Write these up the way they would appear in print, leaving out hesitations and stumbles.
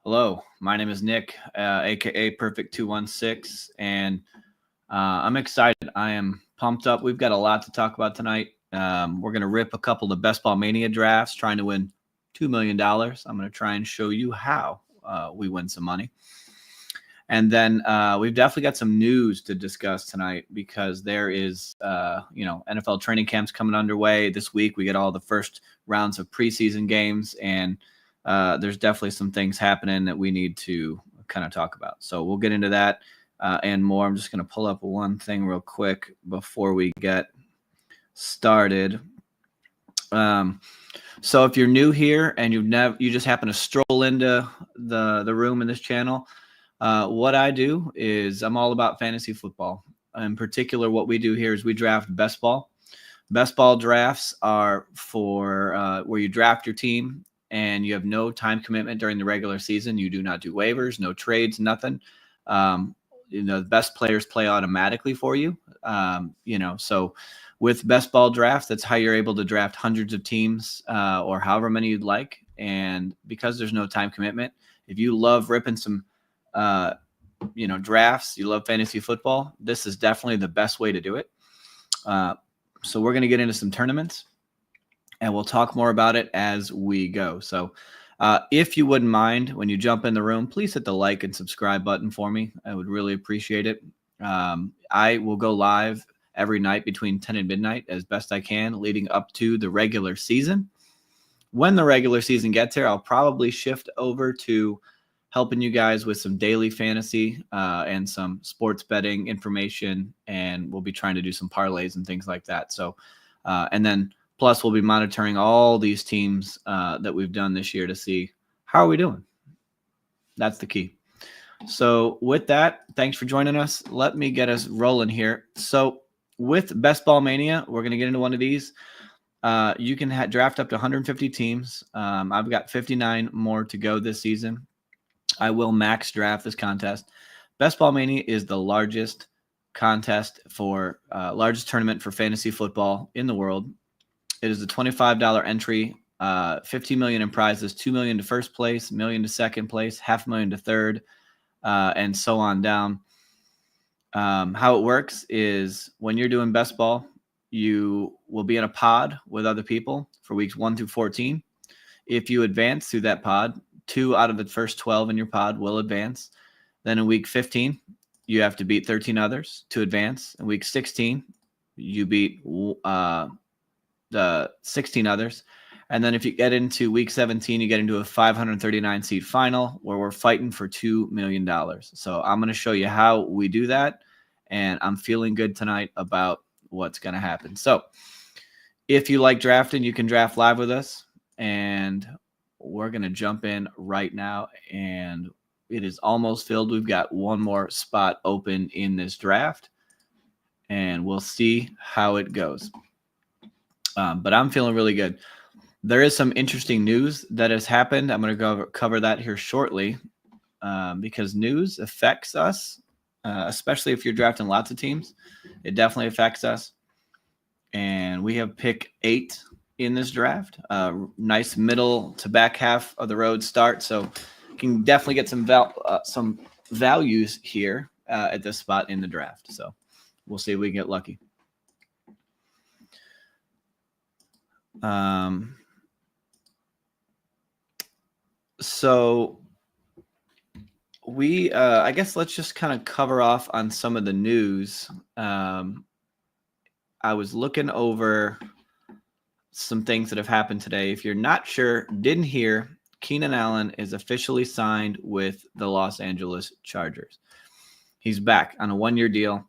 Hello, my name is Nick, aka Perfect 216, and I'm excited. I am pumped up. We've got a lot to talk about tonight. We're going to rip a couple of Best Ball Mania drafts, trying to win $2 million. I'm going to try and show you how we win some money. And then we've definitely got some news to discuss tonight because there is, NFL training camps coming underway this week. We get all the first rounds of preseason games, and there's definitely some things happening that we need to kind of talk about. So we'll get into that and more. I'm just going to pull up one thing real quick before we get started. So if you're new here and you just happen to stroll into the room in this channel, what I do is I'm all about fantasy football. In particular, what we do here is we draft best ball. Best ball drafts are for where you draft your team and you have no time commitment during the regular season. You do not do waivers, no trades, nothing. The best players play automatically for you. So with best ball drafts, that's how you're able to draft hundreds of teams or however many you'd like. And because there's no time commitment, if you love ripping some drafts, you love fantasy football, this is definitely the best way to do it. So we're going to get into some tournaments and we'll talk more about it as we go. So if you wouldn't mind, when you jump in the room, please hit the like and subscribe button for me. I would really appreciate it. I will go live every night between 10 and midnight as best I can, leading up to the regular season. When the regular season gets here, I'll probably shift over to helping you guys with some daily fantasy and some sports betting information, and we'll be trying to do some parlays and things like that. So, and then plus we'll be monitoring all these teams that we've done this year to see how are we doing. That's the key. So with that, thanks for joining us. Let me get us rolling here. So with Best Ball Mania, we're going to get into one of these. You can draft up to 150 teams. I've got 59 more to go this season. I will max draft this contest. Best Ball Mania is the largest contest for largest tournament for fantasy football in the world. It is a $25 entry, $15 million in prizes, $2 million to first place, $1 million to second place, $500,000 to third, and so on down. How it works is when you're doing best ball, you will be in a pod with other people for weeks 1 through 14. If you advance through that pod, 2 out of the first 12 in your pod will advance. Then in week 15, you have to beat 13 others to advance. In week 16, you beat the 16 others. And then if you get into week 17, you get into a 539 seed final where we're fighting for $2 million. So I'm going to show you how we do that. And I'm feeling good tonight about what's going to happen. So if you like drafting, you can draft live with us. And we're going to jump in right now, and it is almost filled. We've got one more spot open in this draft, and we'll see how it goes. But I'm feeling really good. There is some interesting news that has happened. I'm going to cover that here shortly because news affects us, especially if you're drafting lots of teams. It definitely affects us. And we have pick 8 in this draft. Nice middle to back half of the road start. So you can definitely get some values here at this spot in the draft. So we'll see if we can get lucky. So we, I guess let's just kind of cover off on some of the news. I was looking over some things that have happened today. If you're not sure, didn't hear, Keenan Allen is officially signed with the Los Angeles Chargers. He's back on a 1-year deal.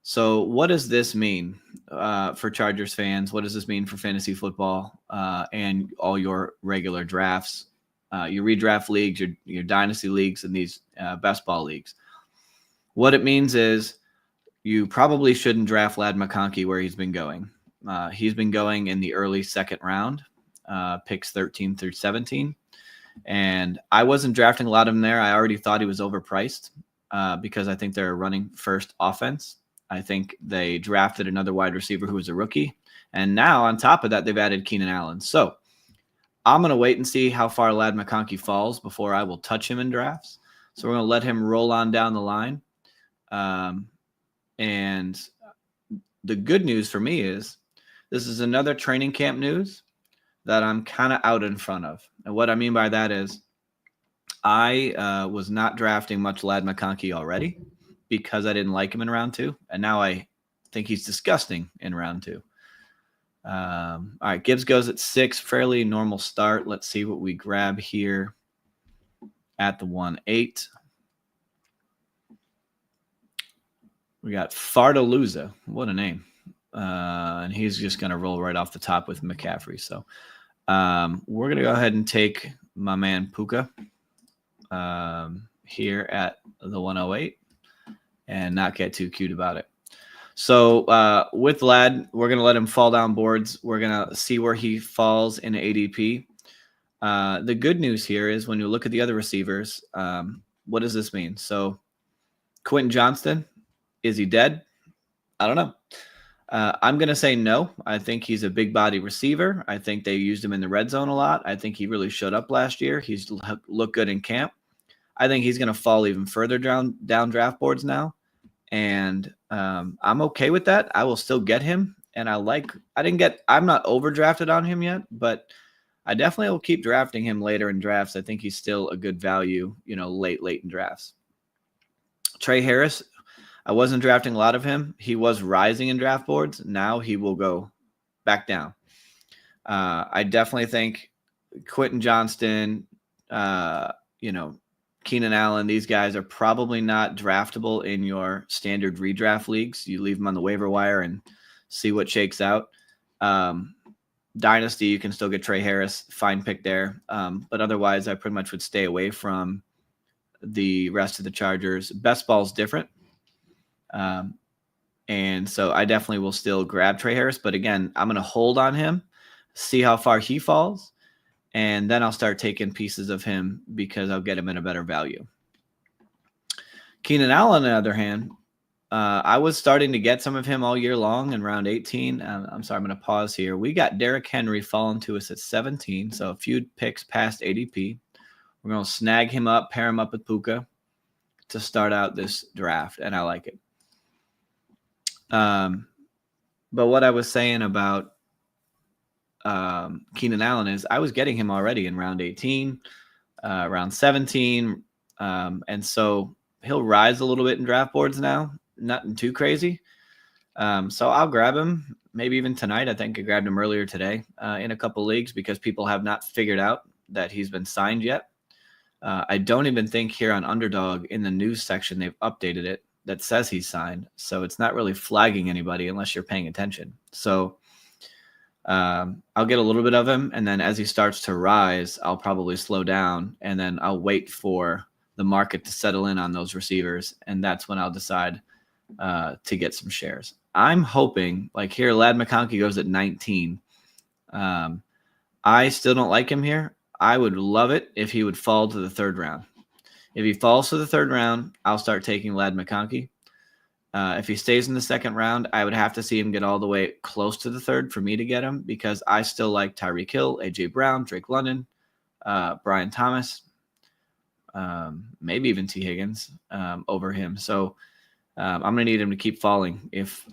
So what does this mean for Chargers fans? What does this mean for fantasy football and all your regular drafts, your redraft leagues, your dynasty leagues, and these best ball leagues? What it means is you probably shouldn't draft Ladd McConkey where he's been going. He's been going in the early second round, picks 13 through 17. And I wasn't drafting a lot of him there. I already thought he was overpriced because I think they're running first offense. I think they drafted another wide receiver who was a rookie. And now on top of that, they've added Keenan Allen. So I'm going to wait and see how far Ladd McConkey falls before I will touch him in drafts. So we're going to let him roll on down the line. And the good news for me is this is another training camp news that I'm kind of out in front of. And what I mean by that is I was not drafting much Ladd McConkey already because I didn't like him in round 2. And now I think he's disgusting in round 2. All right, Gibbs goes at 6, fairly normal start. Let's see what we grab here at the 1-8. We got Fardalooza. What a name. And he's just going to roll right off the top with McCaffrey. So we're going to go ahead and take my man Puka here at the 108 and not get too cute about it. So with Ladd, we're going to let him fall down boards. We're going to see where he falls in ADP. The good news here is when you look at the other receivers, what does this mean? So Quentin Johnston, is he dead? I don't know. I'm going to say no. I think he's a big body receiver. I think they used him in the red zone a lot. I think he really showed up last year. He's looked good in camp. I think he's going to fall even further down draft boards now. And I'm okay with that. I will still get him. And I'm not overdrafted on him yet, but I definitely will keep drafting him later in drafts. I think he's still a good value, late in drafts. Trey Harris, I wasn't drafting a lot of him. He was rising in draft boards. Now he will go back down. I definitely think Quentin Johnston, Keenan Allen, these guys are probably not draftable in your standard redraft leagues. You leave them on the waiver wire and see what shakes out. Dynasty, you can still get Trey Harris, fine pick there. But otherwise, I pretty much would stay away from the rest of the Chargers. Best ball is different. And so I definitely will still grab Trey Harris. But again, I'm going to hold on him, see how far he falls. And then I'll start taking pieces of him because I'll get him at a better value. Keenan Allen, on the other hand, I was starting to get some of him all year long in round 18. I'm sorry, I'm going to pause here. We got Derrick Henry falling to us at 17, so a few picks past ADP. We're going to snag him up, pair him up with Puka to start out this draft, and I like it. But what I was saying about Keenan Allen is I was getting him already in round 18, round 17. And so he'll rise a little bit in draft boards now, nothing too crazy. So I'll grab him maybe even tonight. I think I grabbed him earlier today in a couple leagues because people have not figured out that he's been signed yet. I don't even think here on Underdog in the news section, they've updated it that says he's signed. So it's not really flagging anybody unless you're paying attention. So I'll get a little bit of him, and then as he starts to rise, I'll probably slow down, and then I'll wait for the market to settle in on those receivers, and that's when I'll decide to get some shares. I'm hoping, like here, Ladd McConkey goes at 19. I still don't like him here. I would love it if he would fall to the 3rd round. If he falls to the 3rd round, I'll start taking Ladd McConkey. If he stays in the 2nd round, I would have to see him get all the way close to the 3rd for me to get him because I still like Tyreek Hill, A.J. Brown, Drake London, Brian Thomas, maybe even T. Higgins over him. So I'm going to need him to keep falling if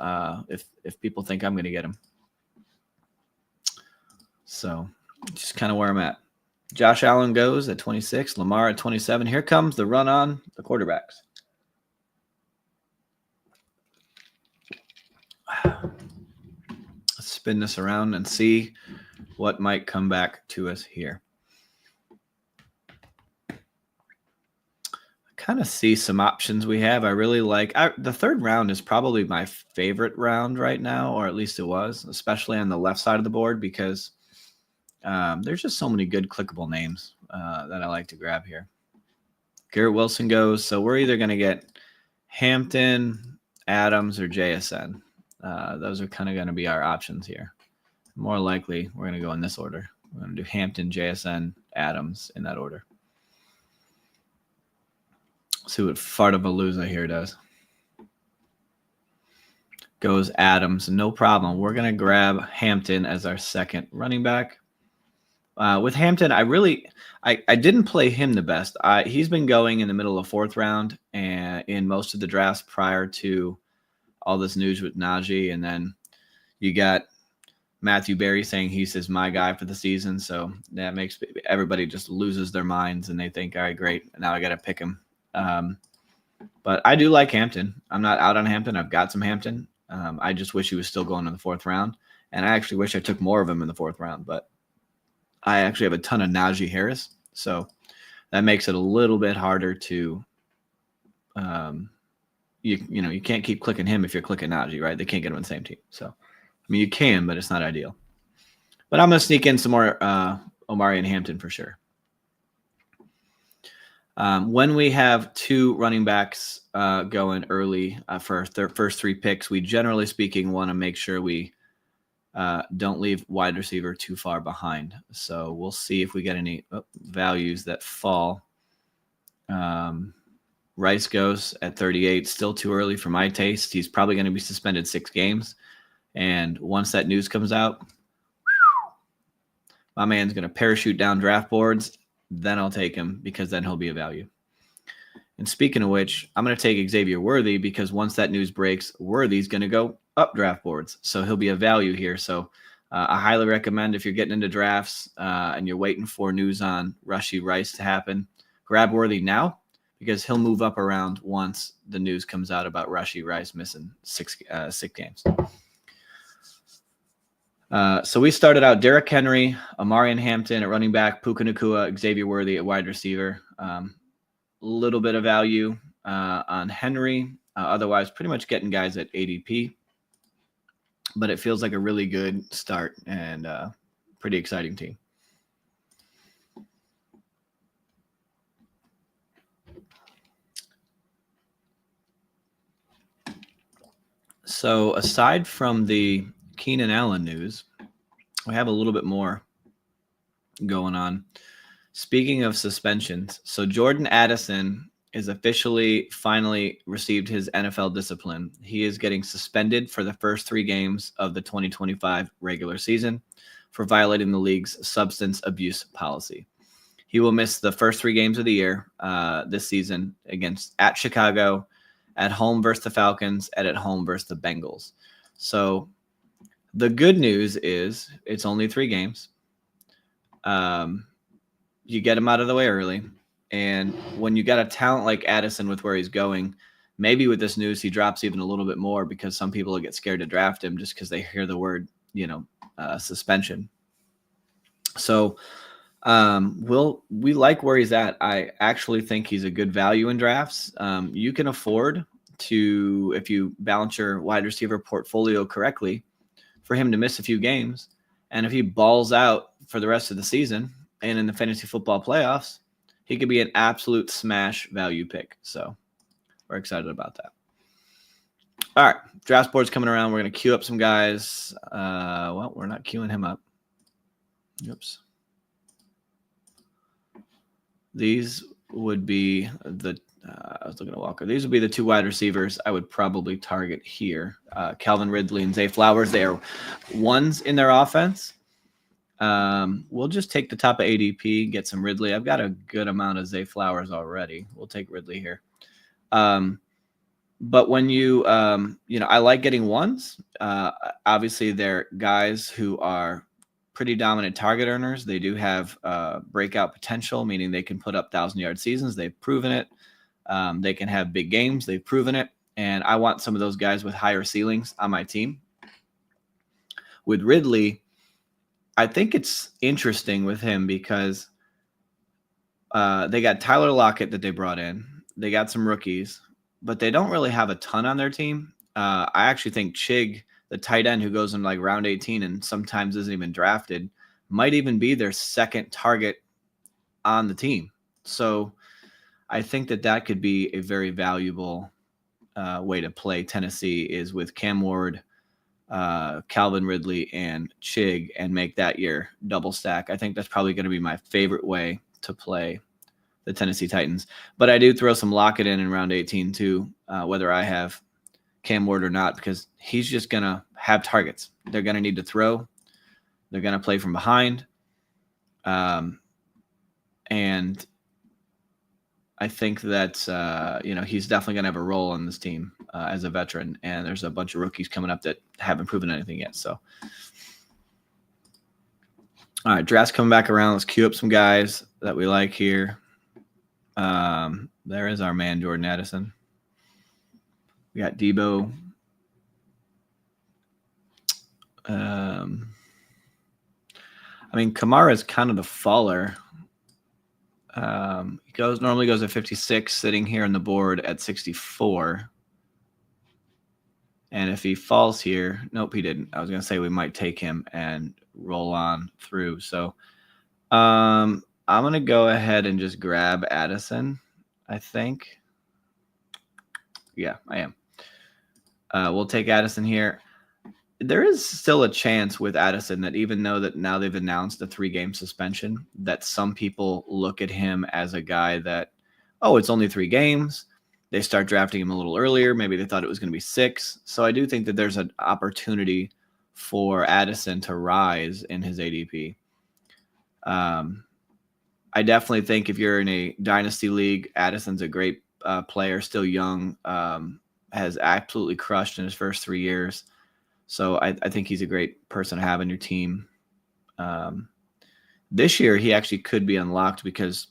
people think I'm going to get him. So just kind of where I'm at. Josh Allen goes at 26, Lamar at 27. Here comes the run on the quarterbacks. Let's spin this around and see what might come back to us here. I kind of see some options we have. I really like the 3rd round is probably my favorite round right now, or at least it was, especially on the left side of the board because there's just so many good clickable names that I like to grab here. Garrett Wilson goes. So we're either going to get Hampton, Adams, or JSN. Those are kind of going to be our options here. More likely, we're going to go in this order. We're going to do Hampton, JSN, Adams in that order. See what Fardalooza here does. Goes Adams, no problem. We're going to grab Hampton as our 2nd running back. With Hampton, I didn't play him the best. He's been going in the middle of fourth round and in most of the drafts prior to all this news with Najee. And then you got Matthew Berry saying he's my guy for the season. So that makes everybody just loses their minds and they think, all right, great. Now I got to pick him. But I do like Hampton. I'm not out on Hampton. I've got some Hampton. I just wish he was still going in the fourth round. And I actually wish I took more of him in the fourth round, but I actually have a ton of Najee Harris. So that makes it a little bit harder to, you can't keep clicking him if you're clicking Najee, right? They can't get him on the same team. So, I mean, you can, but it's not ideal. But I'm going to sneak in some more Omari and Hampton for sure. When we have two running backs going early for their first three picks, we generally speaking want to make sure we don't leave wide receiver too far behind. So we'll see if we get any values that fall. Rice goes at 38, still too early for my taste. He's probably going to be suspended 6 games. And once that news comes out, my man's going to parachute down draft boards. Then I'll take him because then he'll be a value. And speaking of which, I'm going to take Xavier Worthy because once that news breaks, Worthy's going to go up draft boards. So he'll be a value here. So I highly recommend if you're getting into drafts and you're waiting for news on Rashee Rice to happen, grab Worthy now because he'll move up around once the news comes out about Rashee Rice missing six games. So we started out Derrick Henry, Amarian Hampton at running back, Puka Nacua, Xavier Worthy at wide receiver. Little bit of value on Henry. Otherwise, pretty much getting guys at ADP. But it feels like a really good start and pretty exciting team. So aside from the Keenan Allen news, we have a little bit more going on. Speaking of suspensions, so Jordan Addison is finally received his NFL discipline. He is getting suspended for the first 3 games of the 2025 regular season for violating the league's substance abuse policy. He will miss the first 3 games of the year this season at Chicago, at home versus the Falcons, and at home versus the Bengals. So the good news is it's only 3 games. You get him out of the way early. And when you got a talent like Addison with where he's going, maybe with this news, he drops even a little bit more because some people will get scared to draft him just because they hear the word, suspension. So we like where he's at. I actually think he's a good value in drafts. You can afford to, if you balance your wide receiver portfolio correctly, for him to miss a few games. And if he balls out for the rest of the season and in the fantasy football playoffs, he could be an absolute smash value pick. So we're excited about that. All right. Draft board's coming around. We're going to queue up some guys. Well, we're not queuing him up. Oops. These would be I was looking at Walker. These would be the 2 wide receivers I would probably target here. Calvin Ridley and Zay Flowers. They are ones in their offense. We'll just take the top of ADP, get some Ridley. I've got a good amount of Zay Flowers already. We'll take Ridley here. But when I like getting ones. Obviously, they're guys who are pretty dominant target earners. They do have breakout potential, meaning they can put up 1,000-yard seasons. They've proven it. They can have big games. They've proven it. And I want some of those guys with higher ceilings on my team. With Ridley, I think it's interesting with him because they got Tyler Lockett that they brought in. They got some rookies, but they don't really have a ton on their team. I actually think Chig, the tight end who goes in like round 18 and sometimes isn't even drafted, might even be their second target on the team. So I think that could be a very valuable way to play Tennessee is with Cam Ward, Calvin Ridley, and Chig and make that your double stack. I think that's probably going to be my favorite way to play the Tennessee Titans. But I do throw some Lockett in round 18 too, whether I have Cam Ward or not, because he's just going to have targets. They're going to need to throw. They're going to play from behind. And I think that he's definitely going to have a role on this team as a veteran. And there's a bunch of rookies coming up that haven't proven anything yet. So, all right, draft's coming back around. Let's queue up some guys that we like here. There is our man, Jordan Addison. We got Debo. Kamara is kind of the faller. He normally goes at 56, sitting here on the board at 64. And if he falls here, nope, he didn't. I was going to say we might take him and roll on through. So I'm going to go ahead and just grab Addison, I think. Yeah, I am. We'll take Addison here. There is still a chance with Addison that even though that now they've announced a 3-game suspension, that some people look at him as a guy that, oh, it's only 3 games. They start drafting him a little earlier. Maybe they thought it was going to be 6. So I do think that there's an opportunity for Addison to rise in his ADP. I definitely think if you're in a dynasty league, Addison's a great player, still young, has absolutely crushed in his first 3 years. So I think he's a great person to have in your team. This year, he actually could be unlocked because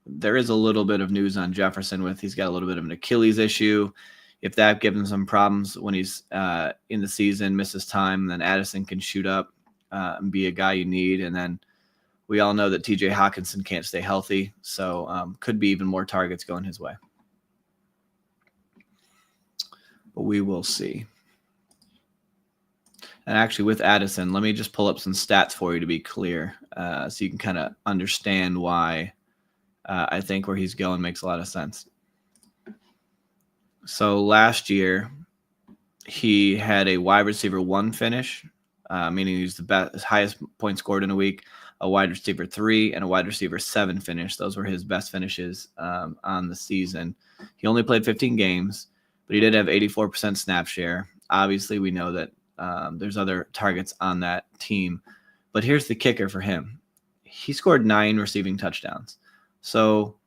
there is a little bit of news on Jefferson he's got a little bit of an Achilles issue. If that gives him some problems when he's in the season, misses time, then Addison can shoot up and be a guy you need. And then we all know that TJ Hawkinson can't stay healthy. So could be even more targets going his way. But we will see. And actually, with Addison, let me just pull up some stats for you to be clear so you can kind of understand why I think where he's going makes a lot of sense. So last year, he had a wide receiver 1 finish, meaning he's the best, highest point scored in a week, a wide receiver 3, and a wide receiver 7 finish. Those were his best finishes on the season. He only played 15 games, but he did have 84% snap share. Obviously, we know that there's other targets on that team. But here's the kicker for him. He scored 9 receiving touchdowns. So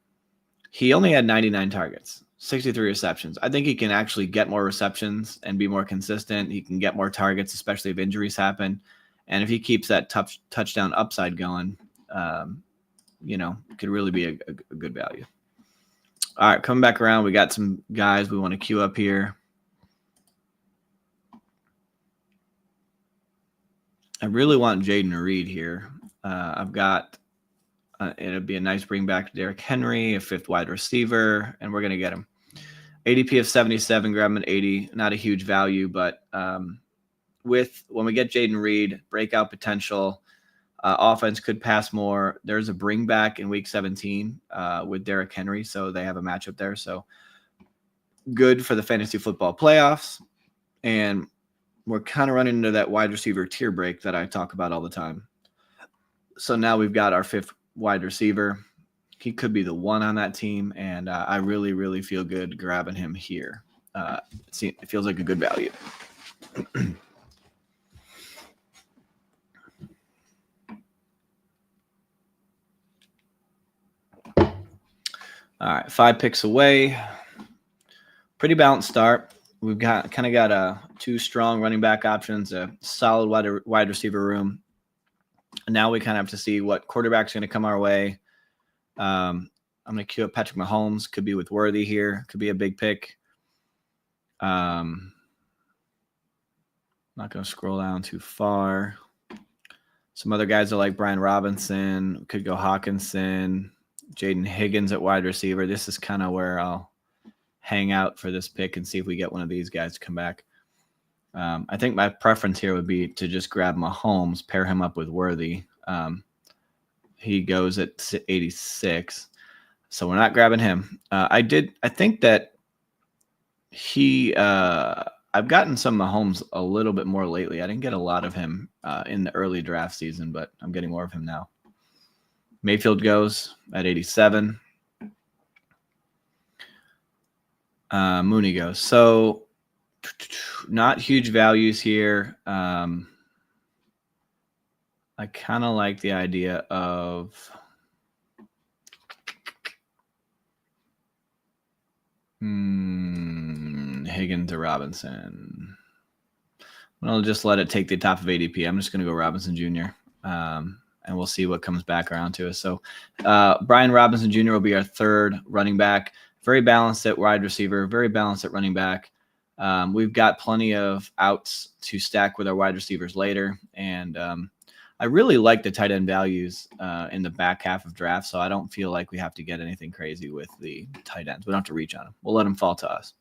he only had 99 targets, 63 receptions. I think he can actually get more receptions and be more consistent. He can get more targets, especially if injuries happen. And if he keeps that touchdown upside going, could really be a good value. All right, coming back around, we got some guys we want to queue up here. I really want Jayden Reed here. I've got it'll be a nice bring back to Derrick Henry, a 5th wide receiver, and we're going to get him. ADP of 77, grab him at 80. Not a huge value, but when we get Jayden Reed, breakout potential, offense could pass more. There's a bring back in week 17 with Derrick Henry, so they have a matchup there. So good for the fantasy football playoffs, and we're kind of running into that wide receiver tier break that I talk about all the time. So now we've got our 5th wide receiver. He could be the one on that team, and I really, really feel good grabbing him here. It feels like a good value. All right, 5 picks away. Pretty balanced start. We've got 2 strong running back options, a solid wide receiver room. And now we kind of have to see what quarterback's going to come our way. I'm going to queue up Patrick Mahomes. Could be with Worthy here. Could be a big pick. Not going to scroll down too far. Some other guys are like Brian Robinson. Could go Hawkinson. Jaden Higgins at wide receiver. This is kind of where I'll hang out for this pick and see if we get one of these guys to come back. I think my preference here would be to just grab Mahomes, pair him up with Worthy. He goes at 86, so we're not grabbing him. I think that I've gotten some Mahomes a little bit more lately. I didn't get a lot of him in the early draft season, but I'm getting more of him now. Mayfield goes at 87. Mooney goes. So not huge values here. I kind of like the idea of Higgins or Robinson. I'll just let it take the top of ADP. I'm just going to go Robinson Jr. And we'll see what comes back around to us. So Brian Robinson Jr. will be our third running back. Very balanced at wide receiver, very balanced at running back. We've got plenty of outs to stack with our wide receivers later. And I really like the tight end values in the back half of draft. So I don't feel like we have to get anything crazy with the tight ends. We don't have to reach on them. We'll let them fall to us.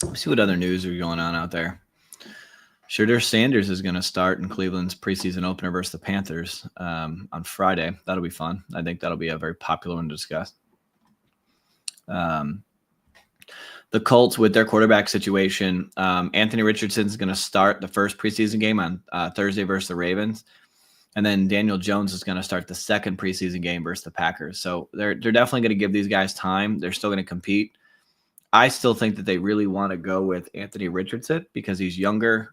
Let's see what other news are going on out there. Shedeur Sanders is going to start in Cleveland's preseason opener versus the Panthers on Friday. That'll be fun. I think that'll be a very popular one to discuss. The Colts with their quarterback situation, Anthony Richardson is going to start the first preseason game on Thursday versus the Ravens. And then Daniel Jones is going to start the second preseason game versus the Packers. So they're definitely going to give these guys time. They're still going to compete. I still think that they really want to go with Anthony Richardson because he's younger,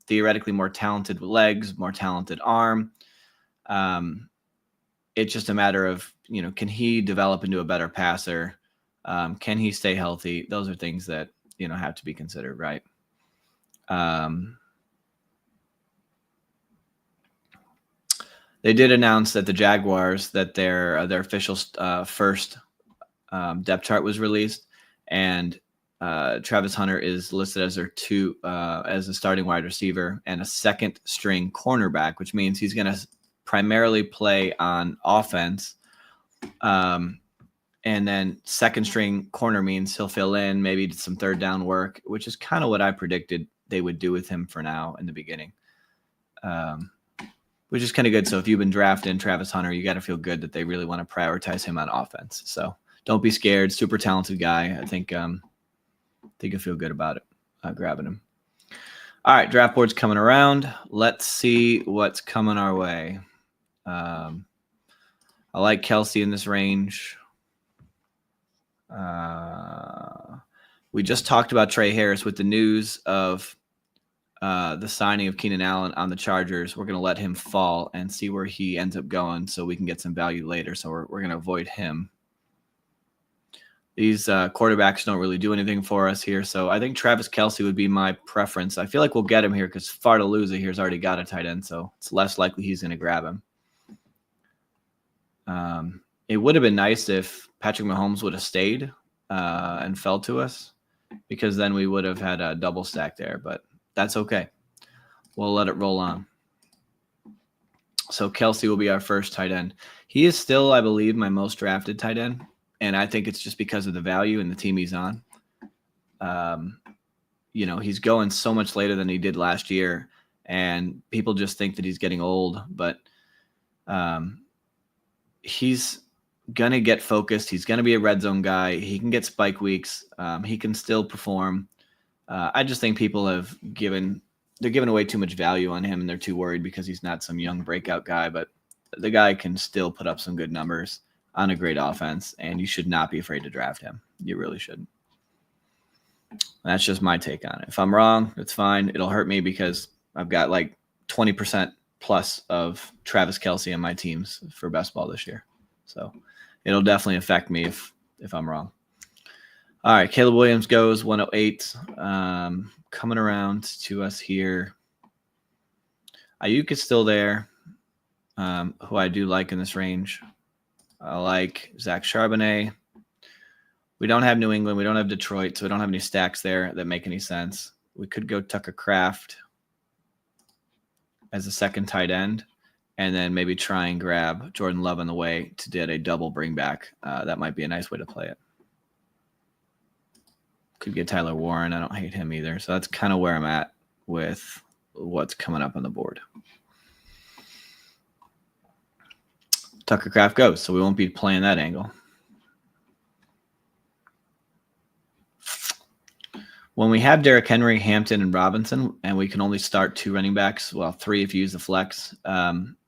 theoretically more talented legs, more talented arm. It's just a matter of, can he develop into a better passer? Can he stay healthy? Those are things that, have to be considered, right? They did announce that the Jaguars, that their official first depth chart was released, and Travis Hunter is listed as their as a starting wide receiver and a second string cornerback, which means he's going to primarily play on offense. And then second string corner means he'll fill in, maybe some third down work, which is kind of what I predicted they would do with him for now in the beginning. Which is kind of good. So if you've been drafting Travis Hunter, you got to feel good that they really want to prioritize him on offense. So don't be scared. Super talented guy. I think you'll feel good about it, grabbing him. All right, draft board's coming around. Let's see what's coming our way. I like Kelce in this range. We just talked about Trey Harris with the news of the signing of Keenan Allen on the Chargers. We're going to let him fall and see where he ends up going so we can get some value later. So we're going to avoid him. These quarterbacks don't really do anything for us here. So I think Travis Kelce would be my preference. I feel like we'll get him here because Fardaluza here's already got a tight end, so it's less likely he's going to grab him. It would have been nice if Patrick Mahomes would have stayed and fell to us, because then we would have had a double stack there, but that's okay. We'll let it roll on. So Kelce will be our first tight end. He is still, I believe, my most drafted tight end, and I think it's just because of the value and the team he's on. He's going so much later than he did last year, and people just think that he's getting old, but he's going to get focused. He's going to be a red zone guy. He can get spike weeks. He can still perform. I just think people they're giving away too much value on him, and they're too worried because he's not some young breakout guy, but the guy can still put up some good numbers on a great offense, and you should not be afraid to draft him. You really shouldn't. That's just my take on it. If I'm wrong, it's fine. It'll hurt me because I've got like 20% plus of Travis Kelce on my teams for best ball this year. So it'll definitely affect me if I'm wrong. All right, Caleb Williams goes 108. Coming around to us here. Ayuk is still there, who I do like in this range. I like Zach Charbonnet. We don't have New England. We don't have Detroit, so we don't have any stacks there that make any sense. We could go Tucker Kraft as a second tight end, and then maybe try and grab Jordan Love on the way to get a double bring back. That might be a nice way to play it. Could get Tyler Warren. I don't hate him either. So that's kind of where I'm at with what's coming up on the board. Tucker Kraft goes, so we won't be playing that angle. When we have Derrick Henry, Hampton, and Robinson, and we can only start 2 running backs, well, 3 if you use the flex,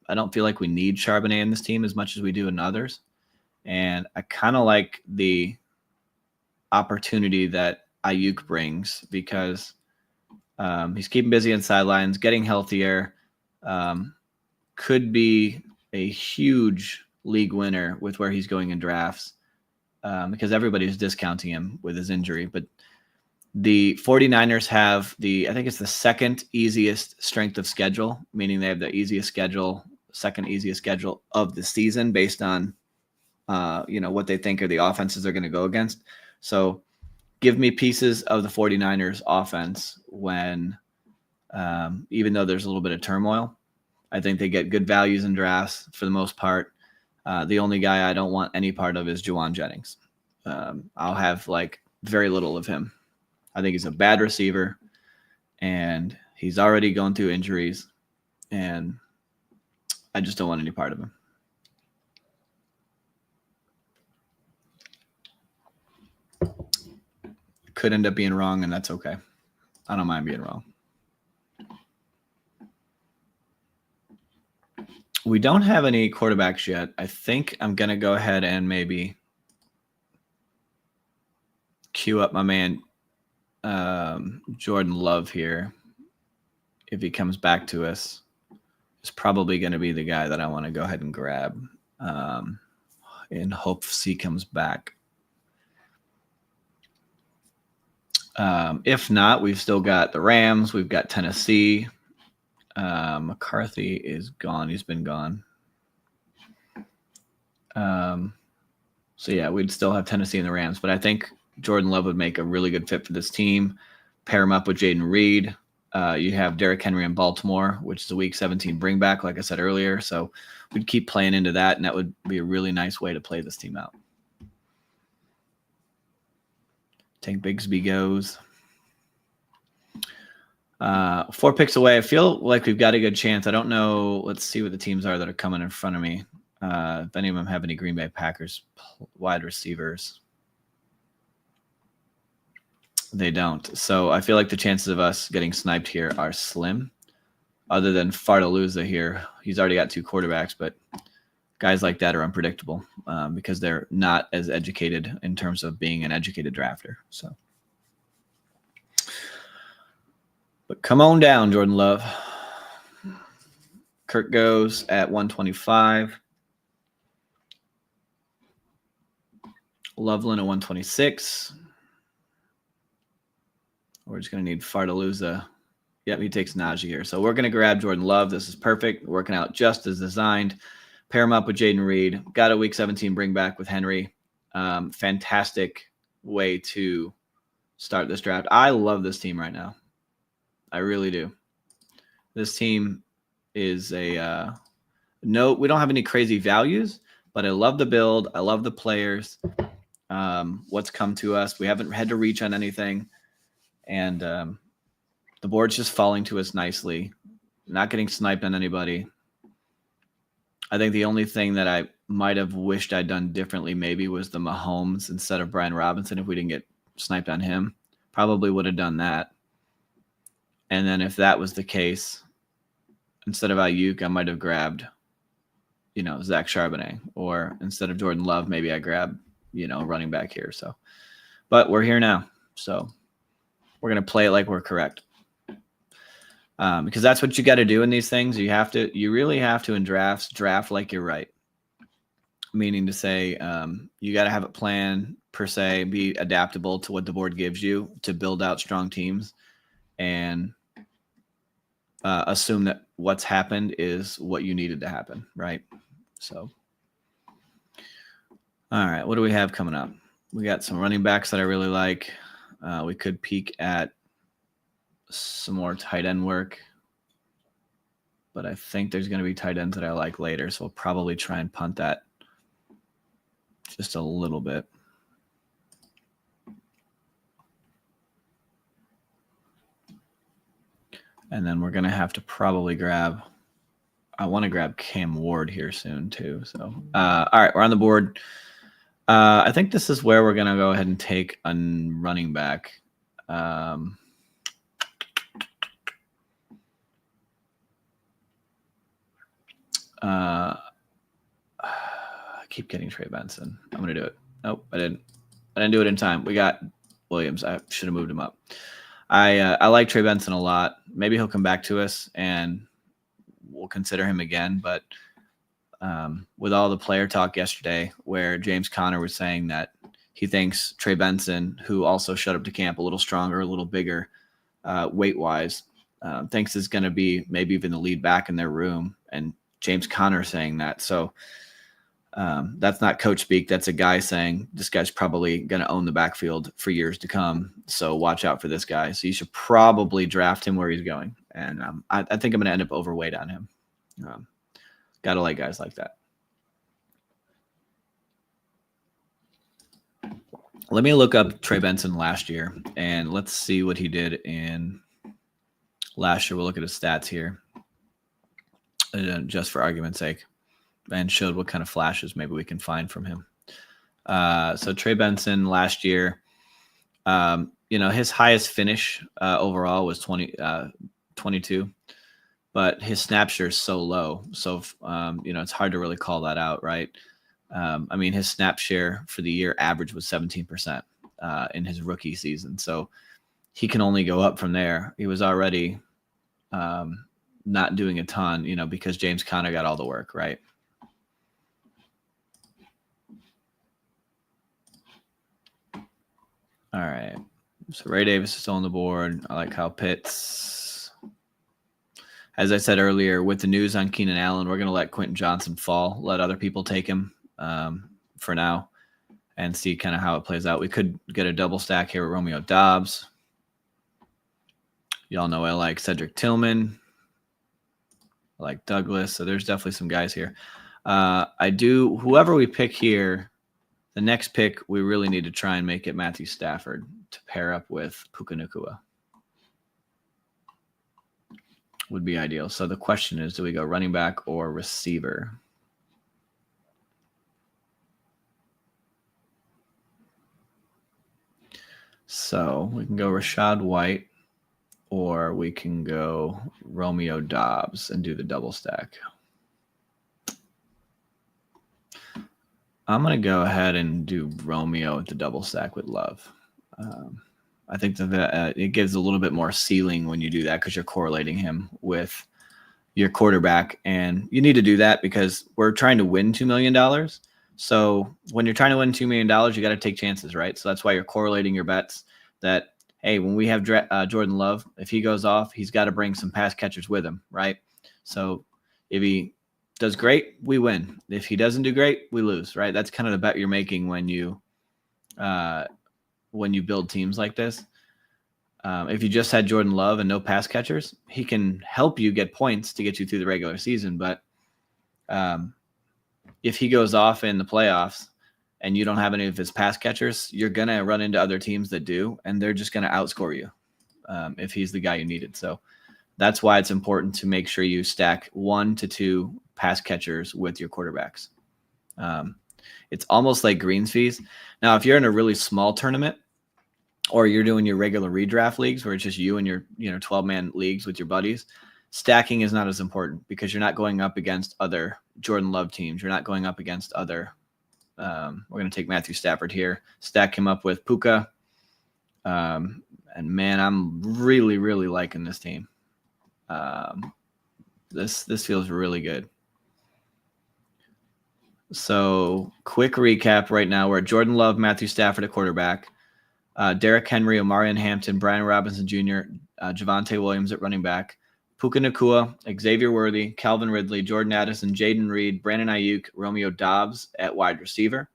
I don't feel like we need Charbonnet in this team as much as we do in others. And I kind of like the opportunity that Ayuk brings because he's keeping busy on sidelines, getting healthier, could be a huge league winner with where he's going in drafts because everybody's discounting him with his injury. But the 49ers have I think it's the second easiest strength of schedule, meaning they have the easiest schedule, second easiest schedule of the season based on, what they think are the offenses they're going to go against. So give me pieces of the 49ers offense when, even though there's a little bit of turmoil, I think they get good values in drafts for the most part. The only guy I don't want any part of is Juwan Jennings. I'll have very little of him. I think he's a bad receiver, and he's already going through injuries, and I just don't want any part of him. Could end up being wrong, and that's okay. I don't mind being wrong. We don't have any quarterbacks yet. I think I'm going to go ahead and maybe queue up my man Jordan Love here. If he comes back to us, is probably going to be the guy that I want to go ahead and grab in hopes he comes back. If not, we've still got the Rams. We've got Tennessee. McCarthy is gone. He's been gone. So yeah, we'd still have Tennessee and the Rams, but I think Jordan Love would make a really good fit for this team. Pair him up with Jaden Reed. You have Derrick Henry in Baltimore, which is a Week 17 bring back, like I said earlier. So we'd keep playing into that, and that would be a really nice way to play this team out. Tank Bigsby goes. 4 picks away. I feel like we've got a good chance. I don't know. Let's see what the teams are that are coming in front of me. If any of them have any Green Bay Packers wide receivers. They don't. So I feel like the chances of us getting sniped here are slim. Other than Fardaluza here. He's already got 2 quarterbacks, but guys like that are unpredictable because they're not as educated in terms of being an educated drafter. So, but come on down, Jordan Love. Kirk goes at 125. Loveland at 126. We're just going to need Fardaluza. Yep, he takes Najee here. So we're going to grab Jordan Love. This is perfect. Working out just as designed. Pair him up with Jaden Reed. Got a Week 17 bring back with Henry. Fantastic way to start this draft. I love this team right now. I really do. This team is we don't have any crazy values, but I love the build. I love the players. What's come to us. We haven't had to reach on anything. And the board's just falling to us nicely. Not getting sniped on anybody. I think the only thing that I might have wished I'd done differently maybe was the Mahomes instead of Brian Robinson if we didn't get sniped on him. Probably would have done that. And then if that was the case, instead of Ayuk, I might have grabbed, Zach Charbonnet. Or instead of Jordan Love, maybe I grabbed, running back here. So, but we're here now. So we're going to play it like we're correct. Because that's what you got to do in these things. You really have to in drafts, draft like you're right. Meaning to say, you got to have a plan per se, be adaptable to what the board gives you to build out strong teams, and assume that what's happened is what you needed to happen, right? So, all right, what do we have coming up? We got some running backs that I really like. We could peek at some more tight end work, but I think there's going to be tight ends that I like later, so we'll probably try and punt that just a little bit. And then we're going to have to probably I want to grab Cam Ward here soon too. So, all right, we're on the board. I think this is where we're going to go ahead and take a running back. I keep getting Trey Benson. I'm going to do it. Nope, I didn't do it in time. We got Williams. I should have moved him up. I like Trey Benson a lot. Maybe he'll come back to us and we'll consider him again. But with all the player talk yesterday, where James Conner was saying that he thinks Trey Benson, who also showed up to camp a little stronger, a little bigger, weight-wise, thinks is going to be maybe even the lead back in their room. And James Conner saying that. So that's not coach speak. That's a guy saying this guy's probably going to own the backfield for years to come. So watch out for this guy. So you should probably draft him where he's going. And I think I'm going to end up overweight on him. Got to like guys like that. Let me look up Trey Benson last year, and let's see what he did in last year. We'll look at his stats here, just for argument's sake, and showed what kind of flashes maybe we can find from him. So Trey Benson last year, his highest finish overall was 22, but his snap share is so low. So, it's hard to really call that out, right? His snap share for the year average was 17% in his rookie season. So he can only go up from there. He was already not doing a ton, because James Conner got all the work, right? All right. So Ray Davis is still on the board. I like Kyle Pitts. As I said earlier, with the news on Keenan Allen, we're going to let Quentin Johnson fall, let other people take him for now and see kind of how it plays out. We could get a double stack here with Romeo Doubs. Y'all know I like Cedric Tillman. I like Douglas. So there's definitely some guys here. Whoever we pick here, the next pick, we really need to try and make it Matthew Stafford to pair up with Puka Nacua. Would be ideal. So the question is, do we go running back or receiver? So we can go Rachaad White, or we can go Romeo Doubs and do the double stack. I'm going to go ahead and do Romeo with the double stack with Love. I think that it gives a little bit more ceiling when you do that because you're correlating him with your quarterback. And you need to do that because we're trying to win $2 million. So when you're trying to win $2 million, you got to take chances, right? So that's why you're correlating your bets that, hey, when we have Jordan Love, if he goes off, he's got to bring some pass catchers with him, right? So if he does great, we win. If he doesn't do great, we lose, right? That's kind of the bet you're making when you build teams like this. If you just had Jordan Love and no pass catchers, he can help you get points to get you through the regular season. But if he goes off in the playoffs and you don't have any of his pass catchers, you're going to run into other teams that do, and they're just going to outscore you if he's the guy you needed. So that's why it's important to make sure you stack 1 to 2 pass catchers with your quarterbacks. It's almost like greens fees. Now, if you're in a really small tournament or you're doing your regular redraft leagues where it's just you and your 12-man leagues with your buddies, stacking is not as important because you're not going up against other Jordan Love teams. You're not going up against other we're going to take Matthew Stafford here, stack him up with Puka. And, man, I'm really, really liking this team. This feels really good. So quick recap right now. We're at Jordan Love, Matthew Stafford at quarterback, Derrick Henry, Omarion Hampton, Brian Robinson Jr., Javonte Williams at running back, Puka Nacua, Xavier Worthy, Calvin Ridley, Jordan Addison, Jaden Reed, Brandon Ayuk, Romeo Doubs at wide receiver,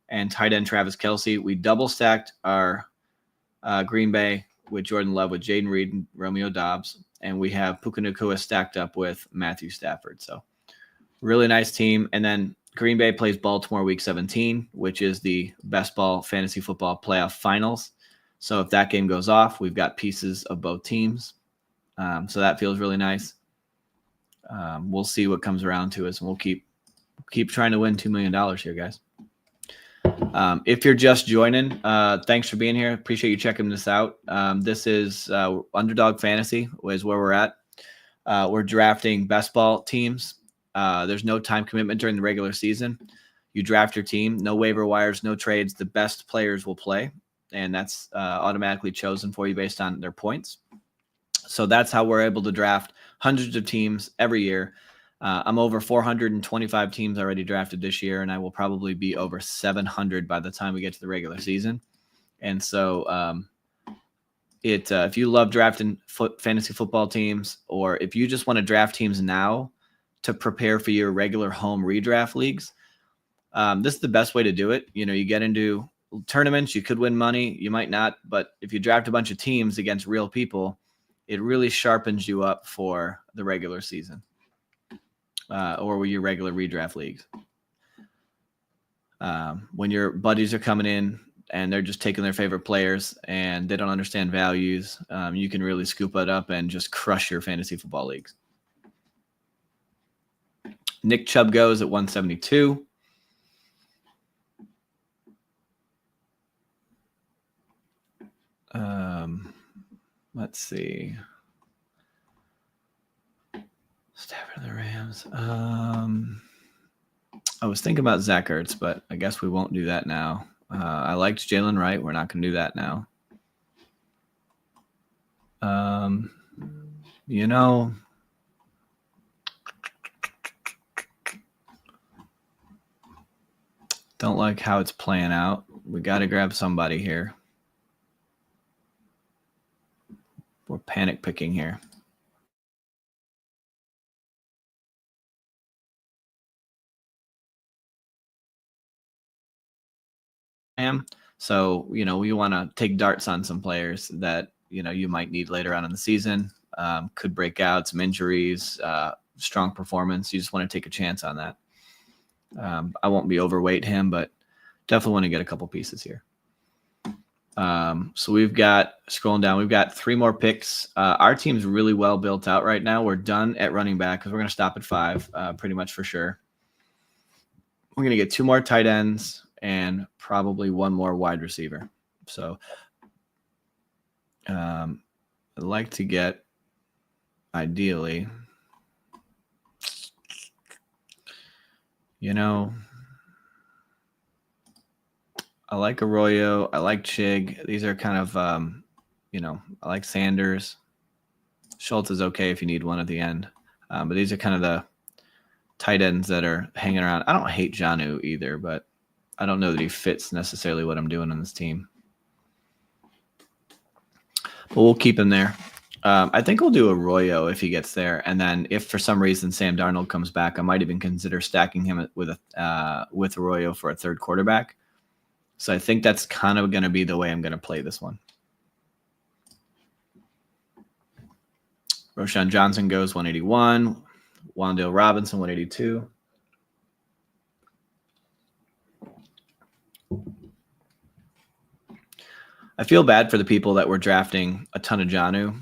and tight end Travis Kelce. We double stacked our Green Bay with Jordan Love, with Jaden Reed and Romeo Doubs, and we have Puka Nacua stacked up with Matthew Stafford. So really nice team. And then Green Bay plays Baltimore week 17, which is the best ball fantasy football playoff finals. So if that game goes off, we've got pieces of both teams. So that feels really nice. We'll see what comes around to us, and we'll keep trying to win $2 million here, guys. If you're just joining, thanks for being here. Appreciate you checking this out. This is Underdog Fantasy is where we're at. We're drafting best ball teams There's no time commitment during the regular season. You draft your team, no waiver wires, no trades. The best players will play, and that's automatically chosen for you based on their points. So that's how we're able to draft hundreds of teams every year. I'm over 425 teams already drafted this year, and I will probably be over 700 by the time we get to the regular season. And so if you love drafting fantasy football teams, or if you just want to draft teams now to prepare for your regular home redraft leagues, this is the best way to do it. You get into tournaments, you could win money, you might not, but if you draft a bunch of teams against real people, it really sharpens you up for the regular season. Or your regular redraft leagues. When your buddies are coming in and they're just taking their favorite players and they don't understand values, you can really scoop it up and just crush your fantasy football leagues. Nick Chubb goes at 172. Let's see. Stafford of the Rams. I was thinking about Zach Ertz, but I guess we won't do that now. I liked Jalen Wright. We're not going to do that now. Don't like how it's playing out. We got to grab somebody here. We're panic picking here. So, we want to take darts on some players that, you might need later on in the season. Could break out, some injuries, strong performance. You just want to take a chance on that. I won't be overweight him, but definitely want to get a couple pieces here. So we've got, scrolling down, we've got 3 more picks. Our team's really well built out right now. We're done at running back because we're going to stop at 5, pretty much for sure. We're going to get 2 more tight ends and probably 1 more wide receiver. So I'd like to get, ideally, I like Arroyo. I like Chig. These are kind of, I like Sanders. Schultz is okay if you need one at the end. But these are kind of the tight ends that are hanging around. I don't hate Jonnu either, but I don't know that he fits necessarily what I'm doing on this team. But we'll keep him there. I think we'll do Arroyo if he gets there. And then if for some reason Sam Darnold comes back, I might even consider stacking him with Arroyo for a third quarterback. So I think that's kind of going to be the way I'm going to play this one. Roshan Johnson goes 181. Wan'Dale Robinson 182. I feel bad for the people that were drafting a ton of Jonnu.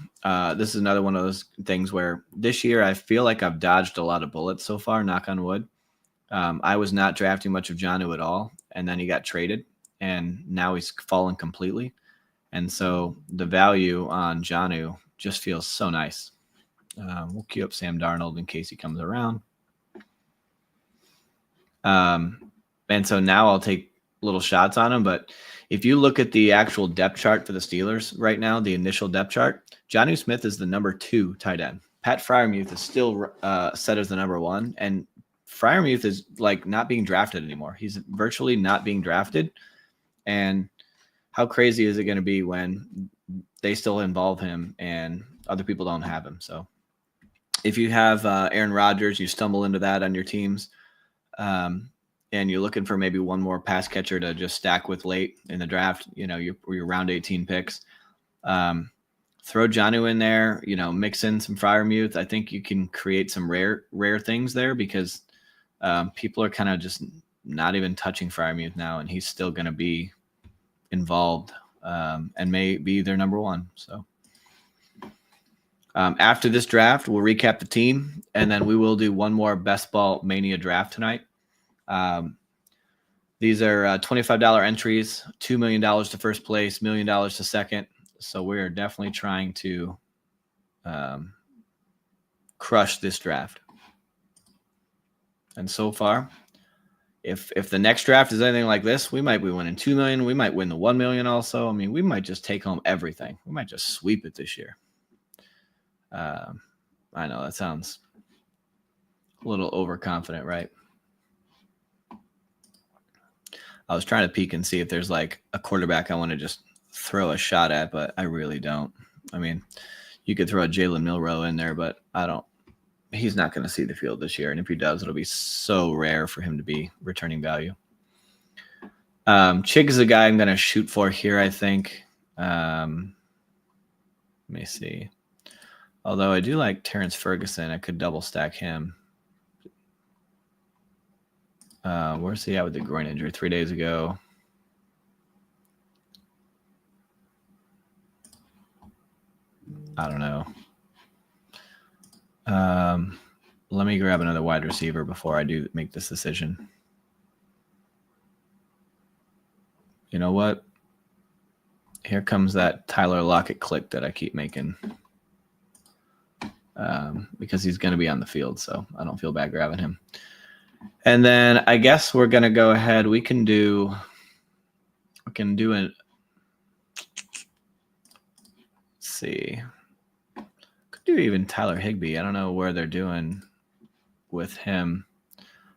This is another one of those things where this year I feel like I've dodged a lot of bullets so far, knock on wood. I was not drafting much of Jonnu at all, and then he got traded, and now he's fallen completely. And so the value on Jonnu just feels so nice. We'll queue up Sam Darnold in case he comes around. And so now I'll take little shots on him, but if you look at the actual depth chart for the Steelers right now, the initial depth chart, Jonnu Smith is the number 2 tight end. Pat Freiermuth is still set as the number 1, and Freiermuth is like not being drafted anymore. He's virtually not being drafted. And how crazy is it going to be when they still involve him and other people don't have him? So if you have Aaron Rodgers, you stumble into that on your teams, and you're looking for maybe one more pass catcher to just stack with late in the draft, your round 18 picks, throw Jonnu in there, mix in some Freiermuth. I think you can create some rare things there because people are kind of just not even touching Freiermuth now, and he's still going to be involved and may be their number 1. So after this draft, we'll recap the team, and then we will do one more Best Ball Mania draft tonight. These are $25 entries, $2 million to first place, $1 million to second. So we're definitely trying to crush this draft. And so far, if the next draft is anything like this, we might be winning $2 million. We might win the $1 million also. I mean, we might just take home everything. We might just sweep it this year. I know that sounds a little overconfident, right? I was trying to peek and see if there's like a quarterback I want to just throw a shot at, but I really don't. I mean, you could throw a Jalen Milroe in there, but I don't. He's not going to see the field this year, and if he does, it'll be so rare for him to be returning value. Chig is a guy I'm going to shoot for here, I think. Let me see. Although I do like Terrence Ferguson, I could double stack him. Where's he at with the groin injury? 3 days ago. I don't know. Let me grab another wide receiver before I do make this decision. You know what? Here comes that Tyler Lockett click that I keep making. Because he's going to be on the field, so I don't feel bad grabbing him. And then I guess we're going to go ahead. We can do it. Let's see. Could do even Tyler Higbee. I don't know where they're doing with him.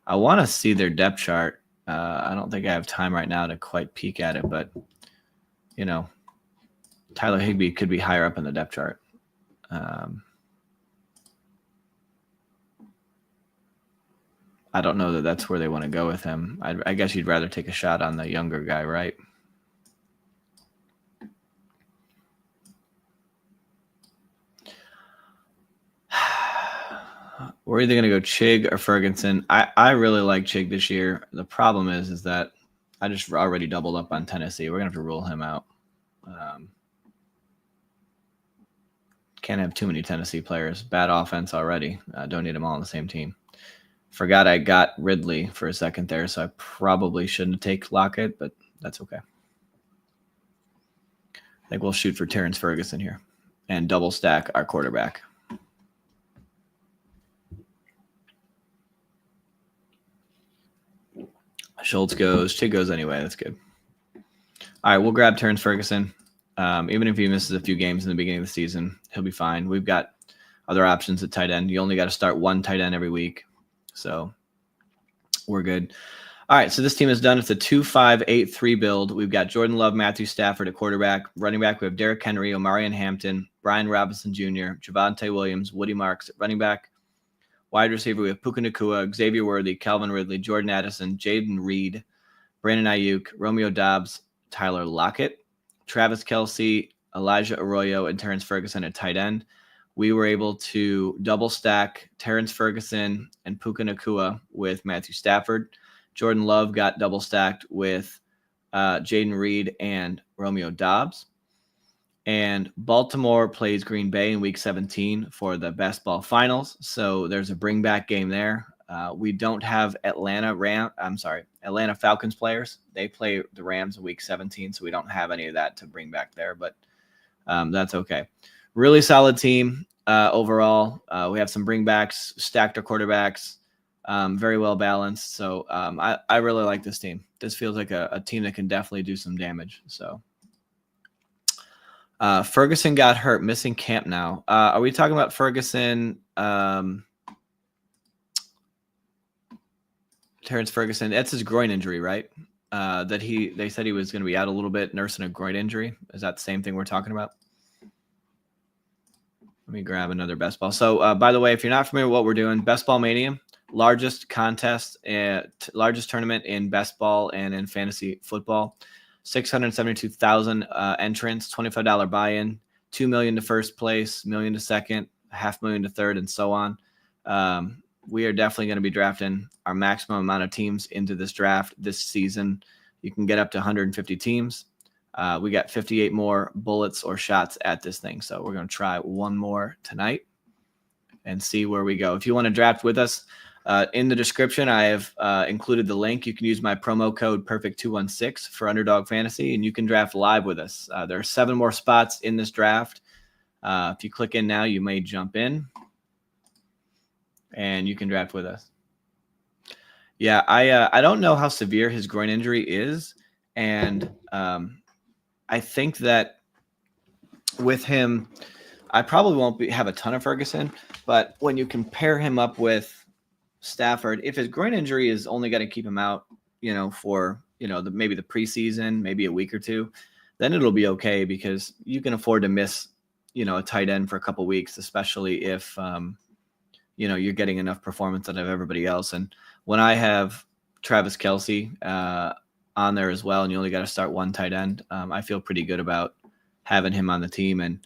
I want to see their depth chart. I don't think I have time right now to quite peek at it, but you know, Tyler Higbee could be higher up in the depth chart. I don't know that that's where they want to go with him. I guess you'd rather take a shot on the younger guy, right? We're either going to go Chig or Ferguson. I really like Chig this year. The problem is that I just already doubled up on Tennessee. We're going to have to rule him out. Can't have too many Tennessee players. Bad offense already. Don't need them all on the same team. Forgot I got Ridley for a second there, so I probably shouldn't take Lockett, but that's okay. I think we'll shoot for Terrence Ferguson here and double stack our quarterback. Schultz goes. Chig goes anyway. That's good. All right, we'll grab Terrence Ferguson. Even if he misses a few games in the beginning of the season, he'll be fine. We've got other options at tight end. You only got to start one tight end every week. So we're good. All right, so this team is done. It's a 2-5-8-3 build. We've got Jordan Love, Matthew Stafford at quarterback. Running back, we have Derrick Henry, Omarion Hampton, Brian Robinson Jr., Javonte Williams, Woody Marks at running back. Wide receiver, we have Puka Nacua, Xavier Worthy, Calvin Ridley, Jordan Addison, Jaden Reed, Brandon Ayuk, Romeo Doubs, Tyler Lockett, Travis Kelce, Elijah Arroyo, and Terrence Ferguson at tight end. We were able to double stack Terrence Ferguson and Puka Nacua with Matthew Stafford. Jordan Love got double stacked with Jaden Reed and Romeo Doubs. And Baltimore plays Green Bay in Week 17 for the Best Ball Finals. So there's a bring back game there. We don't have Atlanta Falcons players. They play the Rams in Week 17, so we don't have any of that to bring back there. But that's okay. Really solid team overall. We have some bringbacks, stacked our quarterbacks, very well balanced. So I really like this team. This feels like a team that can definitely do some damage. So Ferguson got hurt, missing camp now. Are we talking about Ferguson? Terrence Ferguson. That's his groin injury, right? They said he was going to be out a little bit, nursing a groin injury. Is that the same thing we're talking about? Let me grab another best ball. So, by the way, if you're not familiar with what we're doing, Best Ball Mania, largest contest, largest tournament in best ball and in fantasy football. 672,000 entrants, $25 buy-in, $2 million to first place, $1 million to second, $500,000 to third, and so on. We are definitely going to be drafting our maximum amount of teams into this draft this season. You can get up to 150 teams. We got 58 more bullets or shots at this thing. So we're going to try one more tonight and see where we go. If you want to draft with us, in the description, I have included the link. You can use my promo code PERFECT216 for Underdog Fantasy, and you can draft live with us. There are 7 more spots in this draft. If you click in now, you may jump in, and you can draft with us. Yeah, I don't know how severe his groin injury is, and I think that with him, I probably won't have a ton of Ferguson, but when you compare him up with Stafford, if his groin injury is only going to keep him out, for maybe the preseason, maybe a week or two, then it'll be okay because you can afford to miss, a tight end for a couple weeks, especially if you're getting enough performance out of everybody else. And when I have Travis Kelce on there as well, and you only got to start one tight end, I feel pretty good about having him on the team. And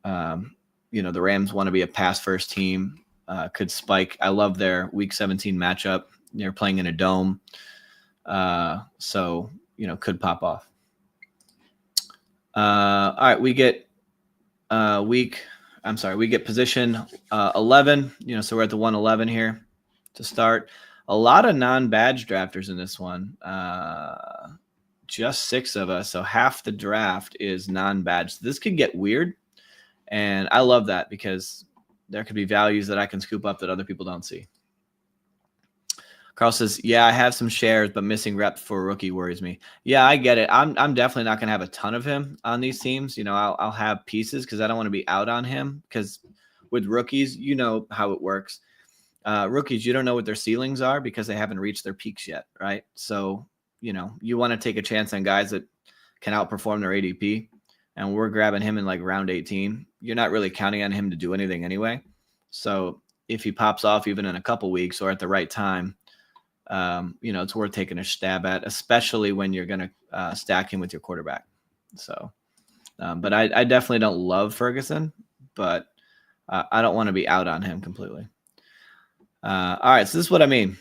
the Rams want to be a pass-first team. Could spike. I love their Week 17 matchup. They're playing in a dome, so could pop off. All right, we get we get position 11. So we're at the 111 here to start. A lot of non-badge drafters in this one. Just 6 of us, so half the draft is non-badge. So this could get weird, and I love that because there could be values that I can scoop up that other people don't see. Carl says, yeah, I have some shares, but missing rep for a rookie worries me. Yeah, I get it. I'm definitely not going to have a ton of him on these teams. I'll have pieces because I don't want to be out on him, because with rookies, you know how it works. Rookies, you don't know what their ceilings are because they haven't reached their peaks yet, right? So, you want to take a chance on guys that can outperform their ADP, and we're grabbing him in like round 18. You're not really counting on him to do anything anyway. So if he pops off even in a couple weeks or at the right time, it's worth taking a stab at, especially when you're going to stack him with your quarterback. So, but I definitely don't love Ferguson, but I don't want to be out on him completely. All right, so this is what I mean.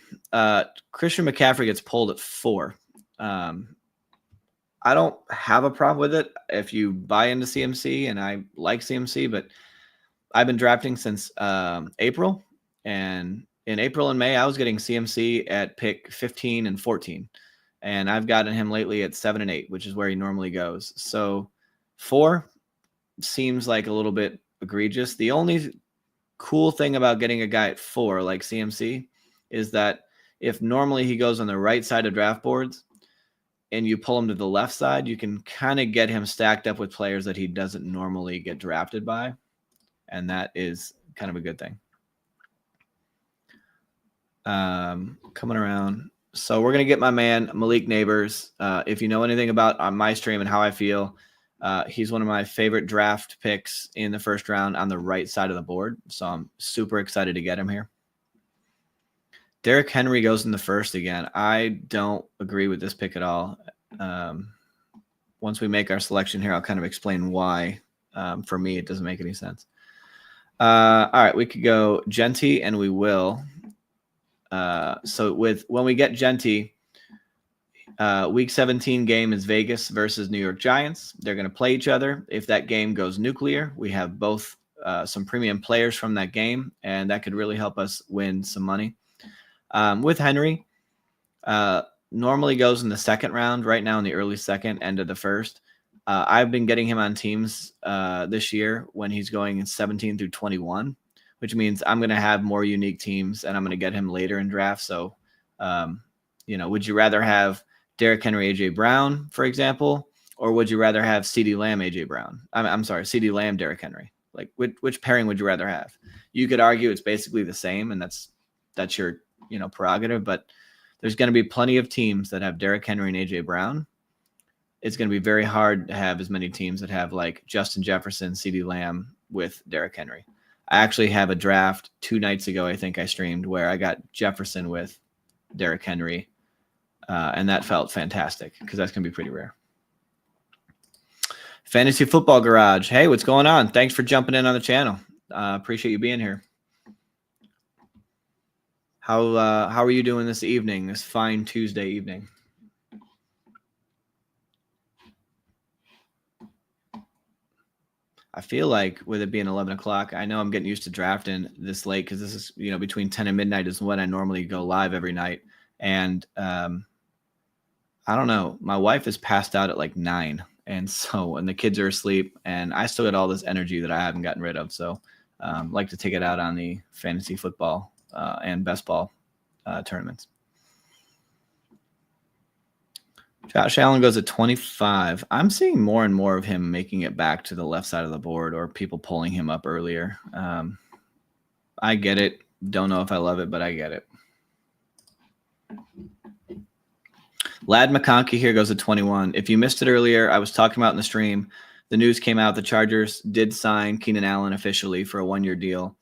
Christian McCaffrey gets pulled at 4. I don't have a problem with it if you buy into CMC, and I like CMC, but I've been drafting since April, and in April and May, I was getting CMC at pick 15 and 14, and I've gotten him lately at 7 and 8, which is where he normally goes. So 4 seems like a little bit egregious. The only cool thing about getting a guy at 4 like CMC is that if normally he goes on the right side of draft boards and you pull him to the left side, you can kind of get him stacked up with players that he doesn't normally get drafted by, and that is kind of a good thing. Coming around. So we're going to get my man, Malik Neighbors. If you know anything about on my stream and how I feel, he's one of my favorite draft picks in the first round on the right side of the board. So I'm super excited to get him here. Derrick Henry goes in the first again. I don't agree with this pick at all. Once we make our selection here, I'll kind of explain why. For me, it doesn't make any sense. All right, we could go Genty, and we will. So when we get Genty, Week 17 game is Vegas versus New York Giants. They're going to play each other. If that game goes nuclear, we have both some premium players from that game, and that could really help us win some money. With Henry, normally goes in the second round, right now in the early second, end of the first. I've been getting him on teams this year when he's going in 17 through 21, which means I'm going to have more unique teams, and I'm going to get him later in draft. So, would you rather have Derrick Henry, AJ Brown, for example, or would you rather have CeeDee Lamb, AJ Brown? I'm sorry, CeeDee Lamb, Derrick Henry. Like, which pairing would you rather have? You could argue it's basically the same, and that's your prerogative. But there's going to be plenty of teams that have Derrick Henry and AJ Brown. It's going to be very hard to have as many teams that have like Justin Jefferson, CeeDee Lamb with Derrick Henry. I actually have a draft 2 nights ago, I think I streamed, where I got Jefferson with Derrick Henry, and that felt fantastic because that's going to be pretty rare. Fantasy Football Garage. Hey, what's going on? Thanks for jumping in on the channel. Appreciate you being here. How are you doing this evening, this fine Tuesday evening? I feel like with it being 11 o'clock, I know I'm getting used to drafting this late because this is, between 10 and midnight is when I normally go live every night. And I don't know, my wife is passed out at like 9. And so, and the kids are asleep, and I still got all this energy that I haven't gotten rid of. So like to take it out on the fantasy football and best ball tournaments. Josh Allen goes at 25. I'm seeing more and more of him making it back to the left side of the board or people pulling him up earlier. I get it. Don't know if I love it, but I get it. Ladd McConkey here goes at 21. If you missed it earlier, I was talking about in the stream. The news came out the Chargers did sign Keenan Allen officially for a 1-year deal.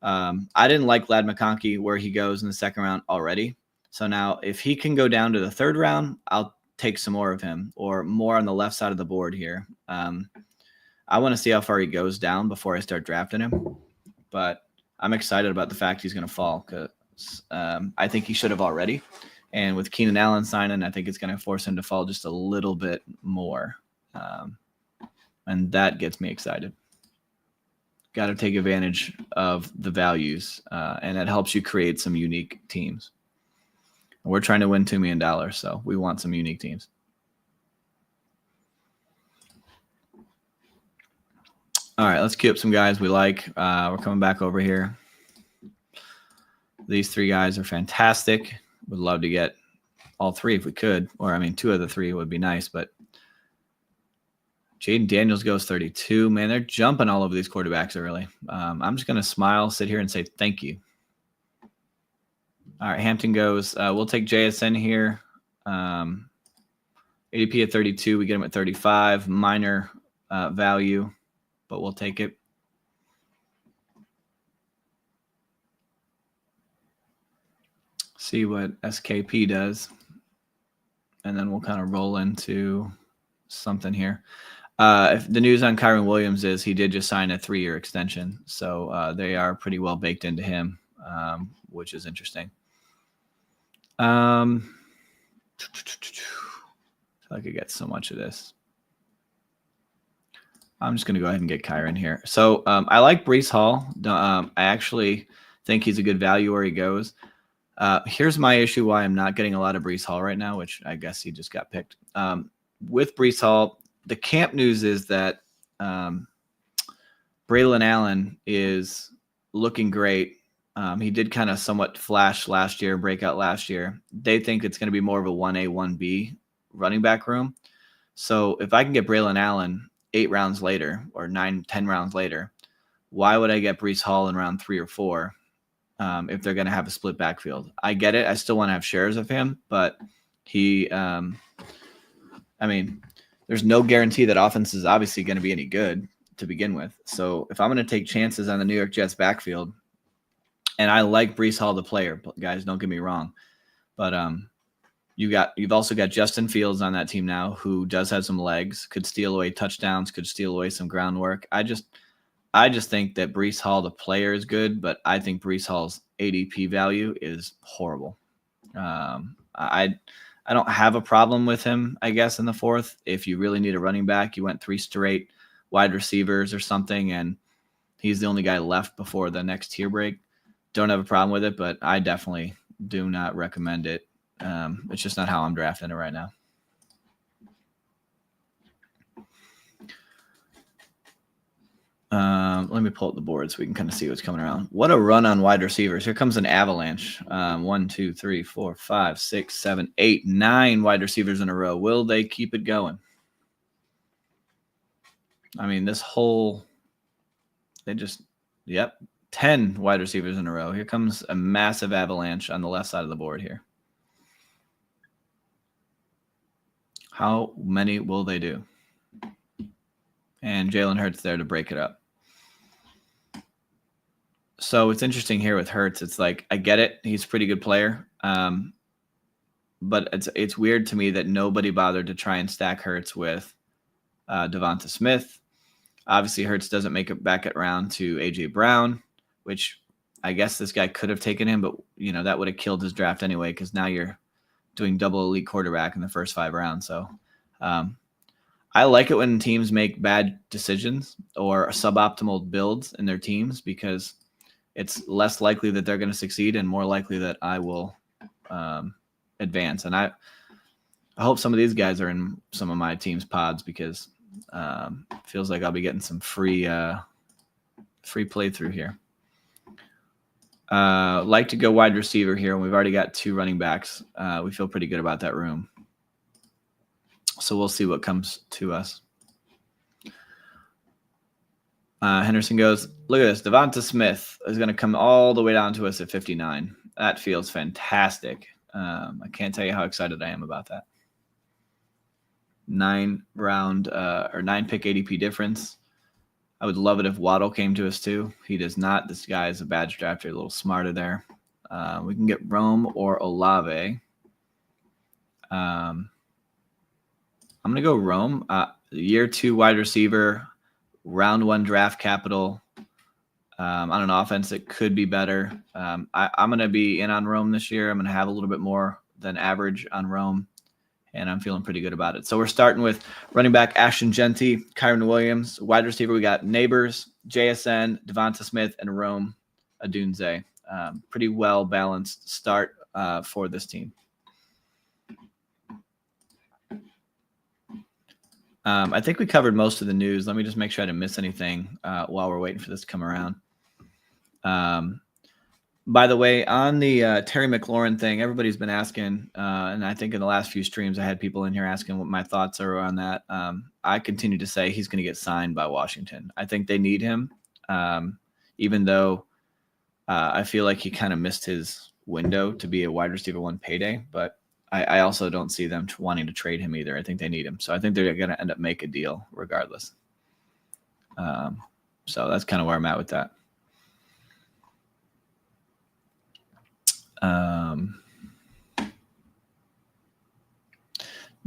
I didn't like Ladd McConkey where he goes in the second round already. So now if he can go down to the third round, I'll take some more of him or more on the left side of the board here. I want to see how far he goes down before I start drafting him. But I'm excited about the fact he's going to fall because I think he should have already. And with Keenan Allen signing, I think it's going to force him to fall just a little bit more. And that gets me excited. Got to take advantage of the values, and it helps you create some unique teams. We're trying to win $2 million, so we want some unique teams. All right, let's queue up some guys we like. We're coming back over here. These 3 guys are fantastic. Would love to get all 3 if we could, or I mean, 2 of the 3 would be nice, but Jaden Daniels goes 32. Man, they're jumping all over these quarterbacks early. I'm just going to smile, sit here, and say thank you. All right, Hampton goes. We'll take JSN here. ADP at 32. We get him at 35. Minor value, but we'll take it. See what SKP does. And then we'll kind of roll into something here. If the news on Kyron Williams is he did just sign a 3-year extension. So they are pretty well baked into him, which is interesting. I could get so much of this. I'm just going to go ahead and get Kyron here. So I like Breece Hall. I actually think he's a good value where he goes. Here's my issue why I'm not getting a lot of Breece Hall right now, which I guess he just got picked. With Breece Hall, the camp news is that Braylon Allen is looking great. He did kind of somewhat flash last year, breakout last year. They think it's going to be more of a 1A, 1B running back room. So if I can get Braylon Allen 8 rounds later or 9, 10 rounds later, why would I get Breece Hall in round 3 or 4 if they're going to have a split backfield? I get it. I still want to have shares of him, but he there's no guarantee that offense is obviously going to be any good to begin with. So if I'm going to take chances on the New York Jets backfield, and I like Breece Hall, the player, guys, don't get me wrong, but you've also got Justin Fields on that team now, who does have some legs, could steal away touchdowns, could steal away some groundwork. I just think that Breece Hall, the player, is good, but I think Breece Hall's ADP value is horrible. I don't have a problem with him, I guess, in the 4th. If you really need a running back, you went 3 straight wide receivers or something, and he's the only guy left before the next tier break. Don't have a problem with it, but I definitely do not recommend it. It's just not how I'm drafting it right now. Let me pull up the board so we can kind of see what's coming around. What a run on wide receivers. Here comes an avalanche. 1, 2, 3, 4, 5, 6, 7, 8, 9 wide receivers in a row. Will they keep it going? I mean, yep, 10 wide receivers in a row. Here comes a massive avalanche on the left side of the board here. How many will they do? And Jalen Hurts there to break it up. So it's interesting here with Hurts. It's like, I get it. He's a pretty good player. But it's weird to me that nobody bothered to try and stack Hurts with Devonta Smith. Obviously, Hurts doesn't make it back around to A.J. Brown, which I guess this guy could have taken him, but that would have killed his draft anyway, because now you're doing double elite quarterback in the first 5 rounds. So I like it when teams make bad decisions or suboptimal builds in their teams, because it's less likely that they're going to succeed and more likely that I will advance. And I hope some of these guys are in some of my team's pods, because it feels like I'll be getting some free playthrough here. Like to go wide receiver here, and we've already got 2 running backs. We feel pretty good about that room. So we'll see what comes to us. Henderson goes, look at this. Devonta Smith is going to come all the way down to us at 59. That feels fantastic. I can't tell you how excited I am about that. 9 pick ADP difference. I would love it if Waddle came to us too. He does not. This guy is a badge drafter, a little smarter there. We can get Rome or Olave. I'm going to go Rome. Year 2 wide receiver, round 1 draft capital. On an offense that could be better. I'm going to be in on Rome this year. I'm going to have a little bit more than average on Rome, and I'm feeling pretty good about it. So we're starting with running back Ashton Genty, Kyron Williams. Wide receiver, we got Neighbors, JSN, Devonta Smith, and Rome Odunze. Pretty well-balanced start for this team. I think we covered most of the news. Let me just make sure I didn't miss anything while we're waiting for this to come around. By the way, on the Terry McLaurin thing, everybody's been asking, and I think in the last few streams I had people in here asking what my thoughts are on that. I continue to say he's going to get signed by Washington. I think they need him, even though I feel like he kind of missed his window to be a wide receiver 1 payday, but I also don't see them wanting to trade him either. I think they need him. So I think they're going to end up make a deal regardless. So that's kind of where I'm at with that.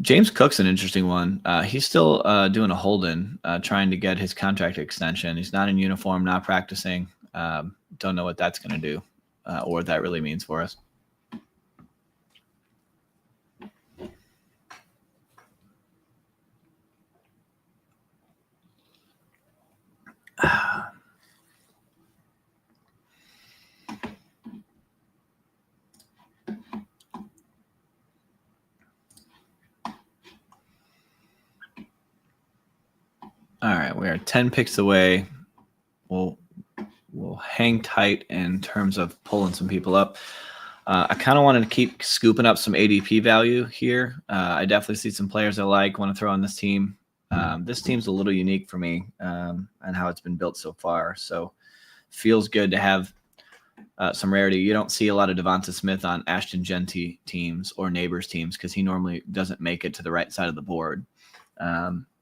James Cook's an interesting one. He's still doing a hold-in, trying to get his contract extension. He's not in uniform, not practicing. Don't know what that's going to do or what that really means for us. All right, we are 10 picks away. We'll hang tight in terms of pulling some people up. I kind of wanted to keep scooping up some ADP value here. I definitely see some players I like, want to throw on this team. This team's a little unique for me and how it's been built so far. So feels good to have some rarity. You don't see a lot of Devonta Smith on Ashton Genty teams or Neighbors teams because he normally doesn't make it to the right side of the board.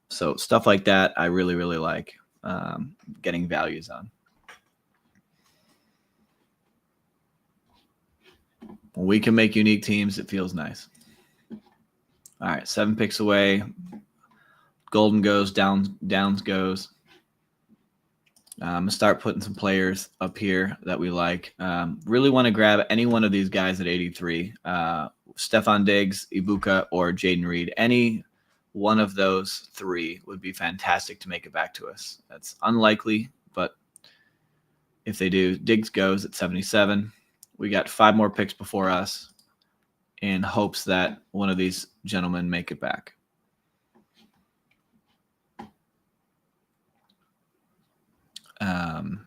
So stuff like that, I really, really like getting values on. When we can make unique teams, it feels nice. All right, 7 picks away. Golden goes, Downs goes. I'm going to start putting some players up here that we like. Really want to grab any one of these guys at 83. Stefon Diggs, Ibuka, or Jaden Reed. Any one of those 3 would be fantastic to make it back to us. That's unlikely, but if they do, Diggs goes at 77. We got 5 more picks before us in hopes that one of these gentlemen make it back.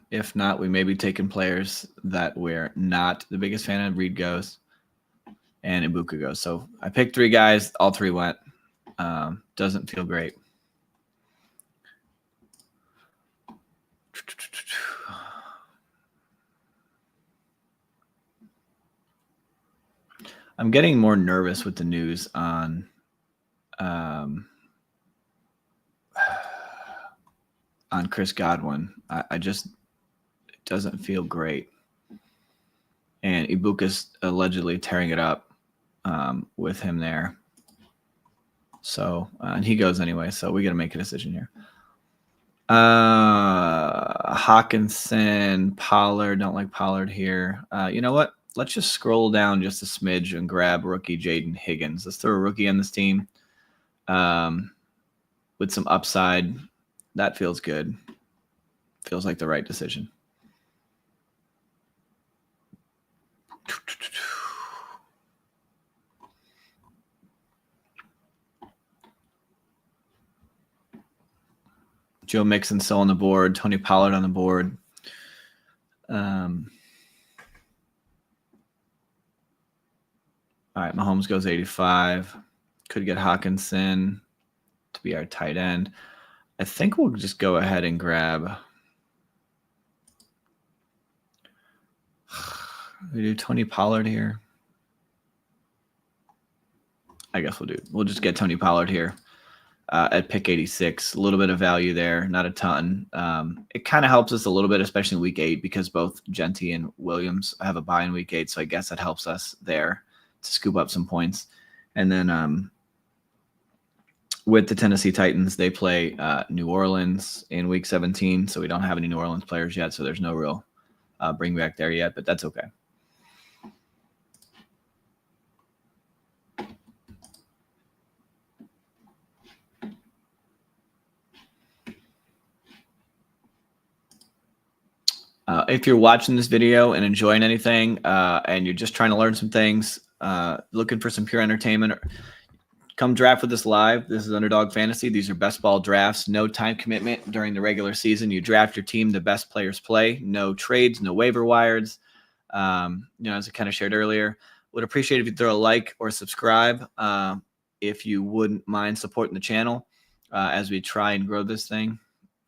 If not, we may be taking players that we're not the biggest fan of. Reed goes and Ibuka goes. So I picked 3 guys. All 3 went. Doesn't feel great. I'm getting more nervous with the news on Chris Godwin. I just, it doesn't feel great. And Ibuka's allegedly tearing it up with him there. So, and he goes anyway, so we got to make a decision here. Hawkinson, Pollard, don't like Pollard here. You know what? Let's just scroll down just a smidge and grab rookie Jaden Higgins. Let's throw a rookie on this team with some upside. That feels good. Feels like the right decision. Joe Mixon still on the board. Tony Pollard on the board. All right, Mahomes goes 85. Could get Hawkinson. be our tight end. I think we'll just go ahead and grab. We do Tony Pollard here. I guess we'll just get Tony Pollard here at pick 86. A little bit of value there, not a ton. It kind of helps us a little bit, especially in week 8, because both Genty and Williams have a bye in week 8. So I guess that helps us there to scoop up some points. And then with the Tennessee Titans, they play New Orleans in week 17. So we don't have any New Orleans players yet. So there's no real bring back there yet, but that's okay. If you're watching this video and enjoying anything and you're just trying to learn some things, looking for some pure entertainment, come draft with us live. This is Underdog Fantasy. These are best ball drafts. No time commitment during the regular season. You draft your team, the best players play. No trades, no waiver wires. As I kind of shared earlier, would appreciate if you throw a like or subscribe if you wouldn't mind supporting the channel as we try and grow this thing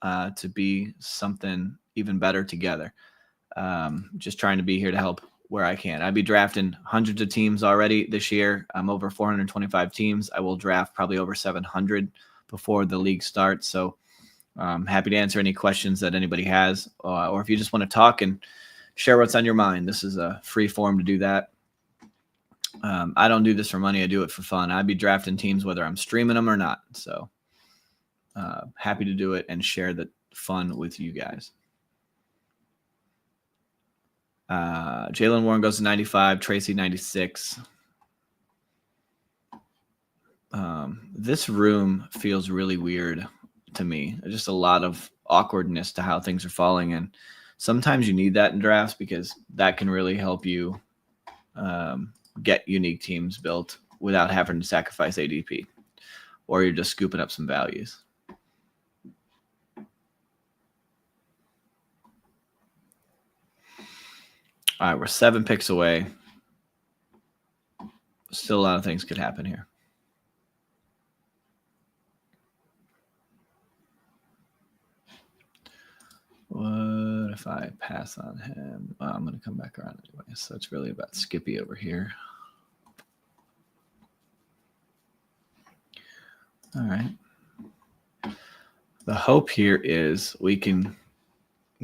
to be something even better together. Just trying to be here to help where I can. I'd be drafting hundreds of teams already this year. I'm over 425 teams. I will draft probably over 700 before the league starts. So I'm happy to answer any questions that anybody has, or if you just want to talk and share what's on your mind. This is a free forum to do that. I don't do this for money. I do it for fun. I'd be drafting teams whether I'm streaming them or not. So happy to do it and share the fun with you guys. Jaylen Warren goes to 95, Tracy 96. This room feels really weird to me. Just a lot of awkwardness to how things are falling, and sometimes you need that in drafts because that can really help you get unique teams built without having to sacrifice ADP, or you're just scooping up some values. All right, we're 7 picks away. Still a lot of things could happen here. What if I pass on him? Well, I'm going to come back around anyway. So it's really about Skippy over here. All right. The hope here is we can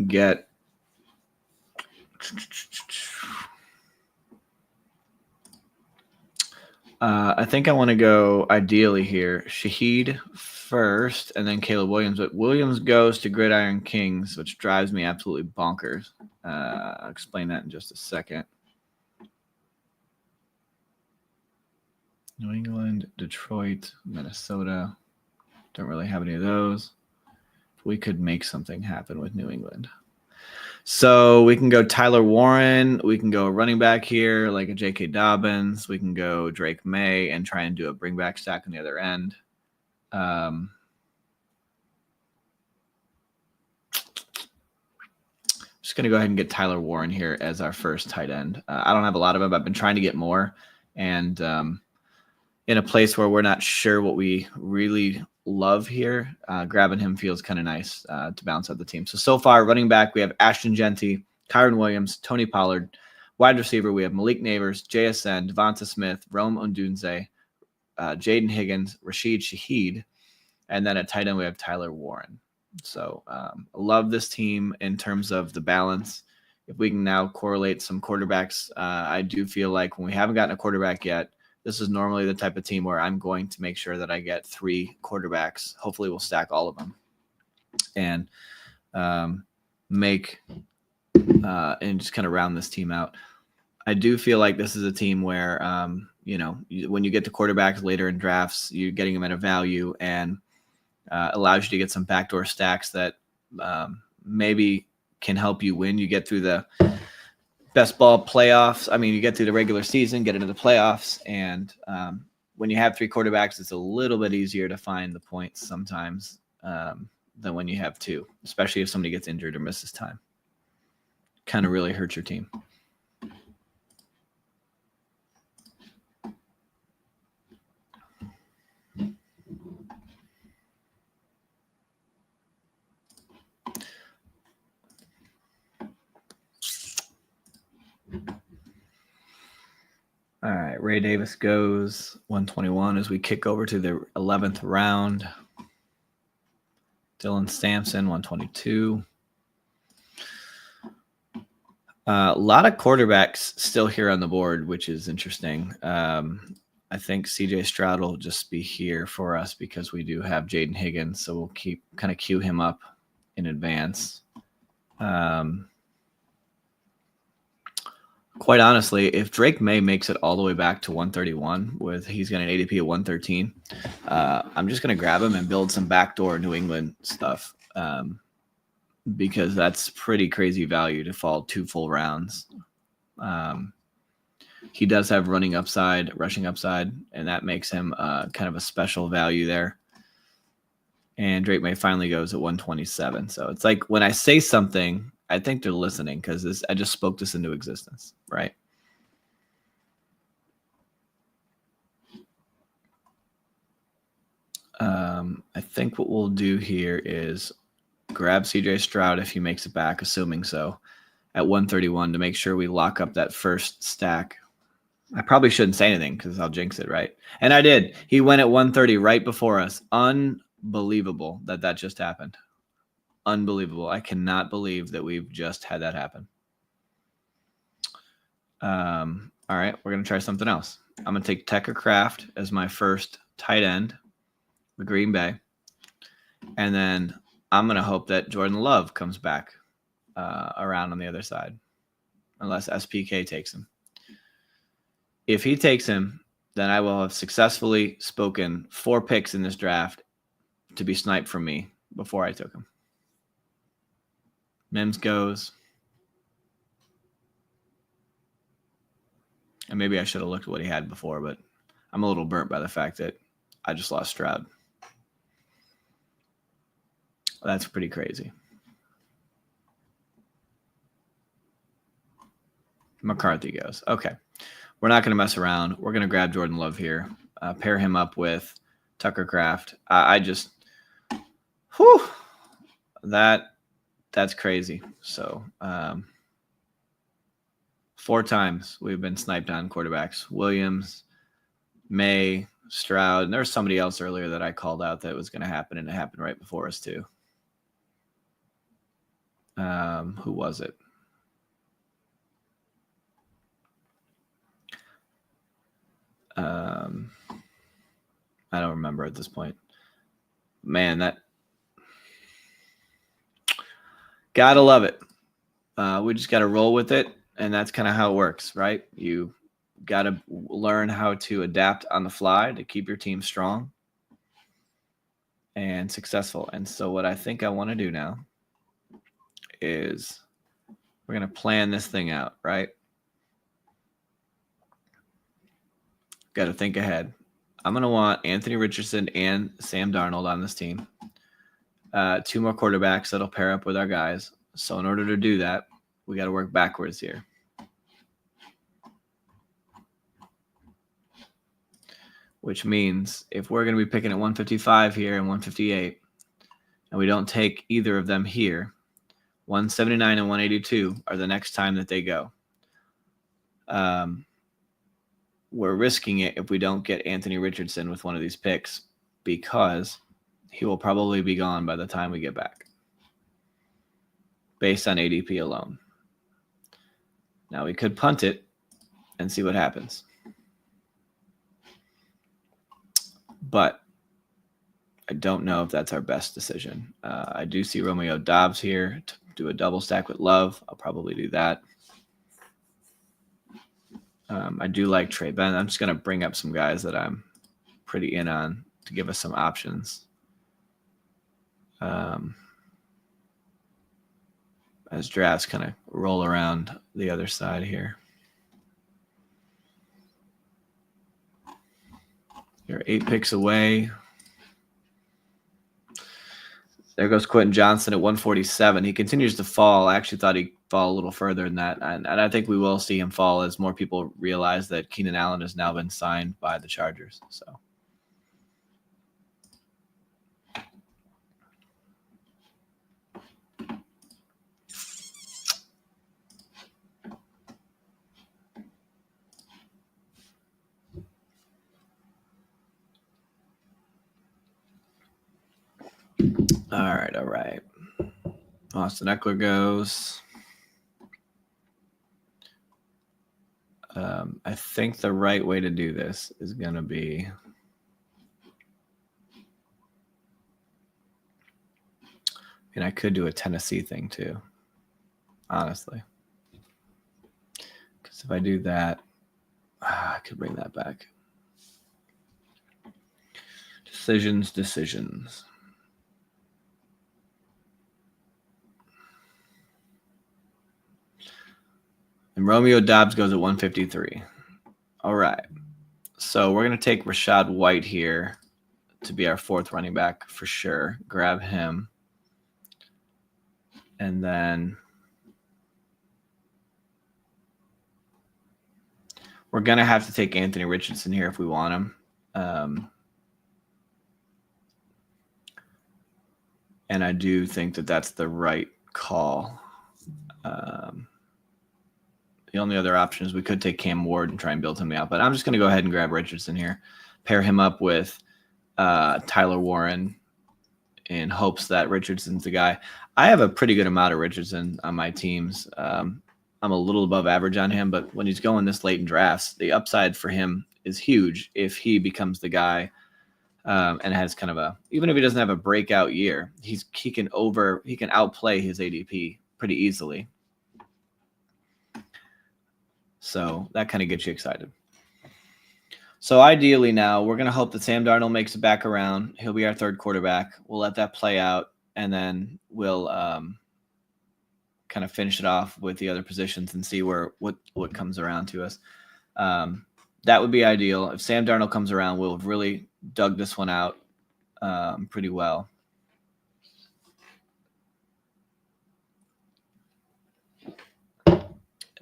get I think I want to go ideally here Shaheed first and then Caleb Williams, but Williams goes to Gridiron Kings, which drives me absolutely bonkers. I'll explain that in just a second. New England, Detroit, Minnesota. Don't really have any of those. We could make something happen with New England. So we can go Tyler Warren. We can go running back here like a J.K. Dobbins. We can go Drake May and try and do a bring back stack on the other end. Just going to go ahead and get Tyler Warren here as our first tight end. I don't have a lot of them. I've been trying to get more. And in a place where we're not sure what we really love here, grabbing him feels kind of nice to balance out the team. So far, running back, we have Ashton Genty, Kyron Williams, Tony Pollard. Wide receiver, we have Malik Neighbors, JSN, Devonta Smith, Rome Odunze, Jaden Higgins, Rashid Shaheed, and then at tight end, we have Tyler Warren. So I love this team in terms of the balance. If we can now correlate some quarterbacks, I do feel like when we haven't gotten a quarterback yet, this is normally the type of team where I'm going to make sure that I get 3 quarterbacks. Hopefully we'll stack all of them and make and just kind of round this team out. I do feel like this is a team where, when you get to quarterbacks later in drafts, you're getting them at a value and allows you to get some backdoor stacks that maybe can help you win. You get through the best ball playoffs. I mean, you get through the regular season, get into the playoffs, and when you have 3 quarterbacks, it's a little bit easier to find the points sometimes than when you have 2, especially if somebody gets injured or misses time. Kind of really hurts your team. Ray Davis goes 121 as we kick over to the 11th round. Dylan Sampson, 122. A lot of quarterbacks still here on the board, which is interesting. I think CJ Stroud will just be here for us because we do have Jaden Higgins, so we'll keep kind of queue him up in advance. Quite honestly, if Drake May makes it all the way back to 131 with he's got an ADP of 113, I'm just going to grab him and build some backdoor New England stuff because that's pretty crazy value to fall 2 full rounds. He does have rushing upside, and that makes him kind of a special value there. And Drake May finally goes at 127. So it's like when I say something, I think they're listening because I just spoke this into existence, right? I think what we'll do here is grab CJ Stroud if he makes it back, assuming so, at 131 to make sure we lock up that first stack. I probably shouldn't say anything because I'll jinx it, right? And I did. He went at 130 right before us. Unbelievable that just happened. Unbelievable. I cannot believe that we've just had that happen. All right, we're going to try something else. I'm going to take Tucker Kraft as my first tight end with Green Bay. And then I'm going to hope that Jordan Love comes back around on the other side, unless SPK takes him. If he takes him, then I will have successfully spoken 4 picks in this draft to be sniped from me before I took him. Mims goes. And maybe I should have looked at what he had before, but I'm a little burnt by the fact that I just lost Stroud. That's pretty crazy. McCarthy goes. Okay. We're not going to mess around. We're going to grab Jordan Love here, pair him up with Tucker Kraft. That's crazy. So 4 times we've been sniped on quarterbacks. Williams, May, Stroud, and there was somebody else earlier that I called out that was going to happen, and it happened right before us too. Who was it? I don't remember at this point. Man, that gotta love it. We just gotta roll with it, and that's kind of how it works, right? You gotta learn how to adapt on the fly to keep your team strong and successful. And so what I think I want to do now is we're going to plan this thing out, right? Got to think ahead. I'm going to want Anthony Richardson and Sam Darnold on this team. 2 more quarterbacks that'll pair up with our guys. So in order to do that, we got to work backwards here. Which means if we're going to be picking at 155 here and 158, and we don't take either of them here, 179 and 182 are the next time that they go. We're risking it if we don't get Anthony Richardson with one of these picks because he will probably be gone by the time we get back based on ADP alone. Now we could punt it and see what happens. But I don't know if that's our best decision. I do see Romeo Doubs here to do a double stack with Love. I'll probably do that. I do like Trey Benz. I'm just going to bring up some guys that I'm pretty in on to give us some options. As drafts kind of roll around the other side here. You're 8 picks away. There goes Quentin Johnson at 147. He continues to fall. I actually thought he'd fall a little further than that. And I think we will see him fall as more people realize that Keenan Allen has now been signed by the Chargers. So All right. Austin Eckler goes. I think the right way to do this is going to be and I could do a Tennessee thing too, honestly. Because if I do that, I could bring that back. Decisions. And Romeo Doubs goes at 153. All right. So we're going to take Rachaad White here to be our fourth running back for sure. Grab him. And then we're going to have to take Anthony Richardson here if we want him. And I do think that that's the right call. The only other option is we could take Cam Ward and try and build him out. But I'm just going to go ahead and grab Richardson here. Pair him up with Tyler Warren in hopes that Richardson's the guy. I have a pretty good amount of Richardson on my teams. I'm a little above average on him, but when he's going this late in drafts, the upside for him is huge if he becomes the guy and has kind of a, even if he doesn't have a breakout year, he can outplay his ADP pretty easily. So that kind of gets you excited. So ideally now we're going to hope that Sam Darnold makes it back around. He'll be our third quarterback. We'll let that play out, and then we'll kind of finish it off with the other positions and see what comes around to us. That would be ideal. If Sam Darnold comes around, we'll have really dug this one out pretty well.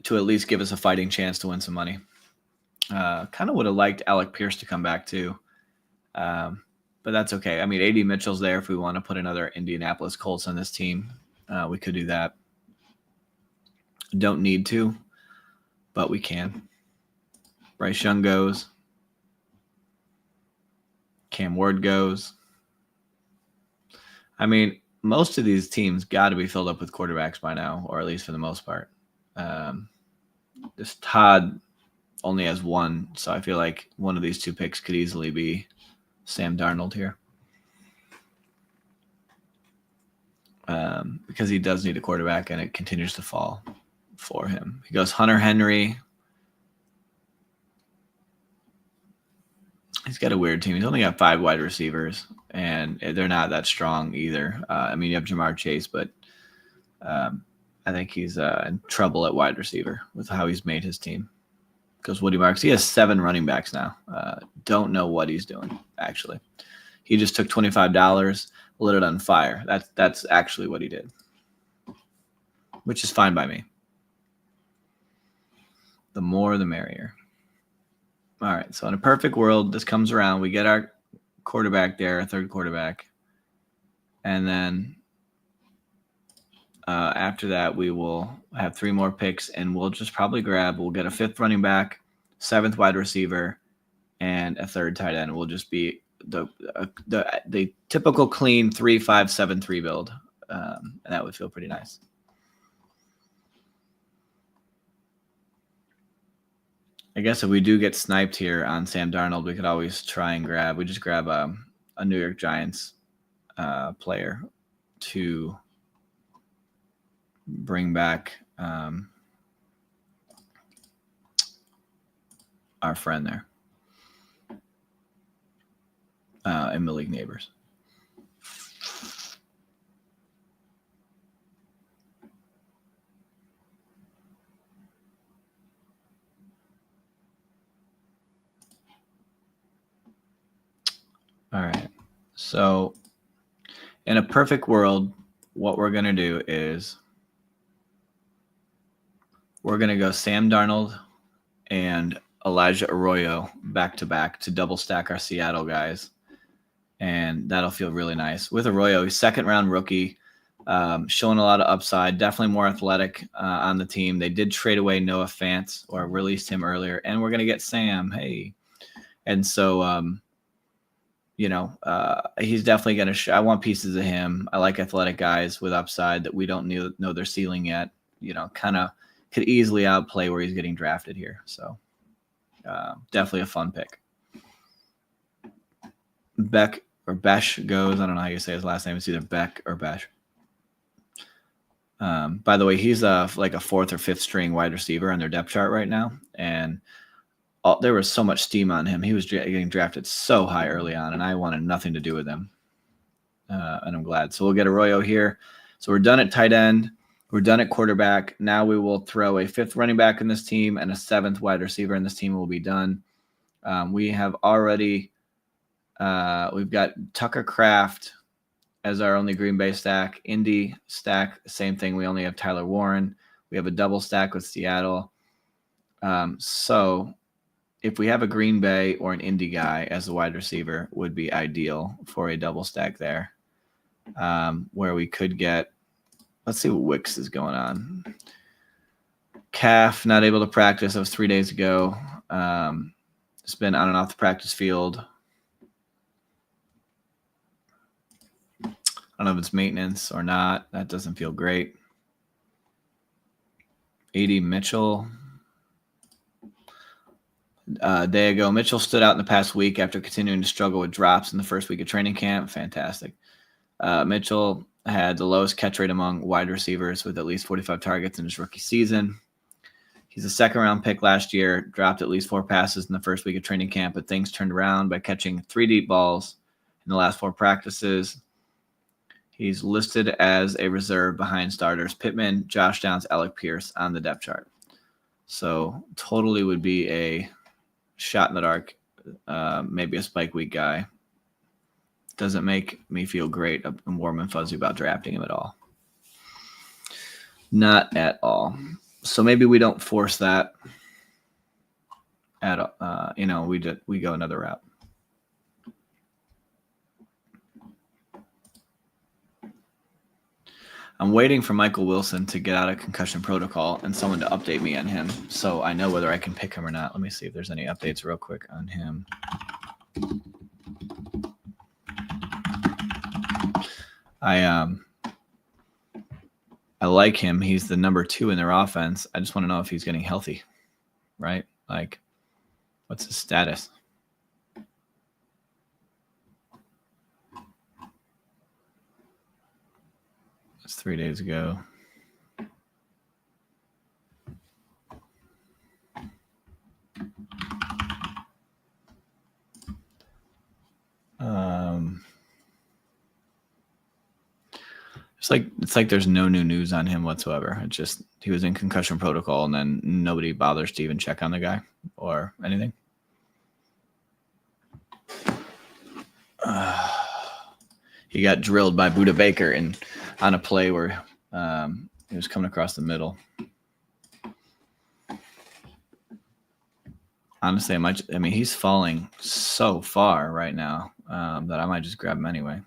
To at least give us a fighting chance to win some money. Kind of would have liked Alec Pierce to come back too. But that's okay. I mean, A.D. Mitchell's there if we want to put another Indianapolis Colts on this team. We could do that. Don't need to, but we can. Bryce Young goes. Cam Ward goes. I mean, most of these teams got to be filled up with quarterbacks by now, or at least for the most part. This Todd only has one, so I feel like one of these two picks could easily be Sam Darnold here. Because he does need a quarterback, and it continues to fall for him. He goes Hunter Henry. He's got a weird team. He's only got 5 wide receivers, and they're not that strong either. I mean, you have Jamar Chase, but I think he's in trouble at wide receiver with how he's made his team. Goes Woody Marks. He has 7 running backs now. Don't know what he's doing, actually. He just took $25, lit it on fire. That's actually what he did, which is fine by me. The more, the merrier. All right, so in a perfect world, this comes around. We get our quarterback there, our third quarterback. And then after that, we will have 3 more picks, and we'll just probably we'll get a 5th running back, 7th wide receiver, and a 3rd tight end. We'll just be the typical clean 3-5-7-3 build, and that would feel pretty nice. I guess if we do get sniped here on Sam Darnold, we could always try and we just grab a New York Giants player to bring back our friend there in Malik Neighbors. All right. So in a perfect world, what we're going to do is we're going to go Sam Darnold and Elijah Arroyo back-to-back to double stack our Seattle guys. And that'll feel really nice. With Arroyo, he's 2nd-round rookie, showing a lot of upside, definitely more athletic on the team. They did trade away Noah Fant or released him earlier, and we're going to get Sam. Hey. And so, he's definitely going to I want pieces of him. I like athletic guys with upside that we don't know their ceiling yet, kind of could easily outplay where he's getting drafted here. So definitely a fun pick. Beck or Besh goes. I don't know how you say his last name. It's either Beck or Besh. By the way, he's like a 4th or 5th string wide receiver on their depth chart right now. And there was so much steam on him. He was getting drafted so high early on, and I wanted nothing to do with him. And I'm glad. So we'll get Arroyo here. So we're done at tight end. We're done at quarterback. Now we will throw a 5th running back in this team and a 7th wide receiver in this team. Will be done. We have already we've got Tucker Kraft as our only Green Bay stack. Indy stack, same thing. We only have Tyler Warren. We have a double stack with Seattle. So if we have a Green Bay or an Indy guy as a wide receiver, would be ideal for a double stack there, where we could get, let's see what Wicks is going on. Calf, not able to practice. That was 3 days ago. It's been on and off the practice field. I don't know if it's maintenance or not. That doesn't feel great. A.D. Mitchell. There you go. Mitchell stood out in the past week after continuing to struggle with drops in the first week of training camp. Fantastic. Mitchell had the lowest catch rate among wide receivers with at least 45 targets in his rookie season. He's a 2nd-round pick last year, dropped at least 4 passes in the first week of training camp, but things turned around by catching 3 deep balls in the last 4 practices. He's listed as a reserve behind starters Pittman, Josh Downs, Alec Pierce on the depth chart. So totally would be a shot in the dark, maybe a spike week guy. Doesn't make me feel great and warm and fuzzy about drafting him at all. Not at all. So maybe we don't force that. We go another route. I'm waiting for Michael Wilson to get out of concussion protocol and someone to update me on him so I know whether I can pick him or not. Let me see if there's any updates real quick on him. I like him. He's the number 2 in their offense. I just want to know if he's getting healthy, right? Like, what's his status? That's 3 days ago. It's like there's no new news on him whatsoever. It's just he was in concussion protocol, and then nobody bothers to even check on the guy or anything. He got drilled by Budda Baker on a play where he was coming across the middle. Honestly, he's falling so far right now that I might just grab him anyway.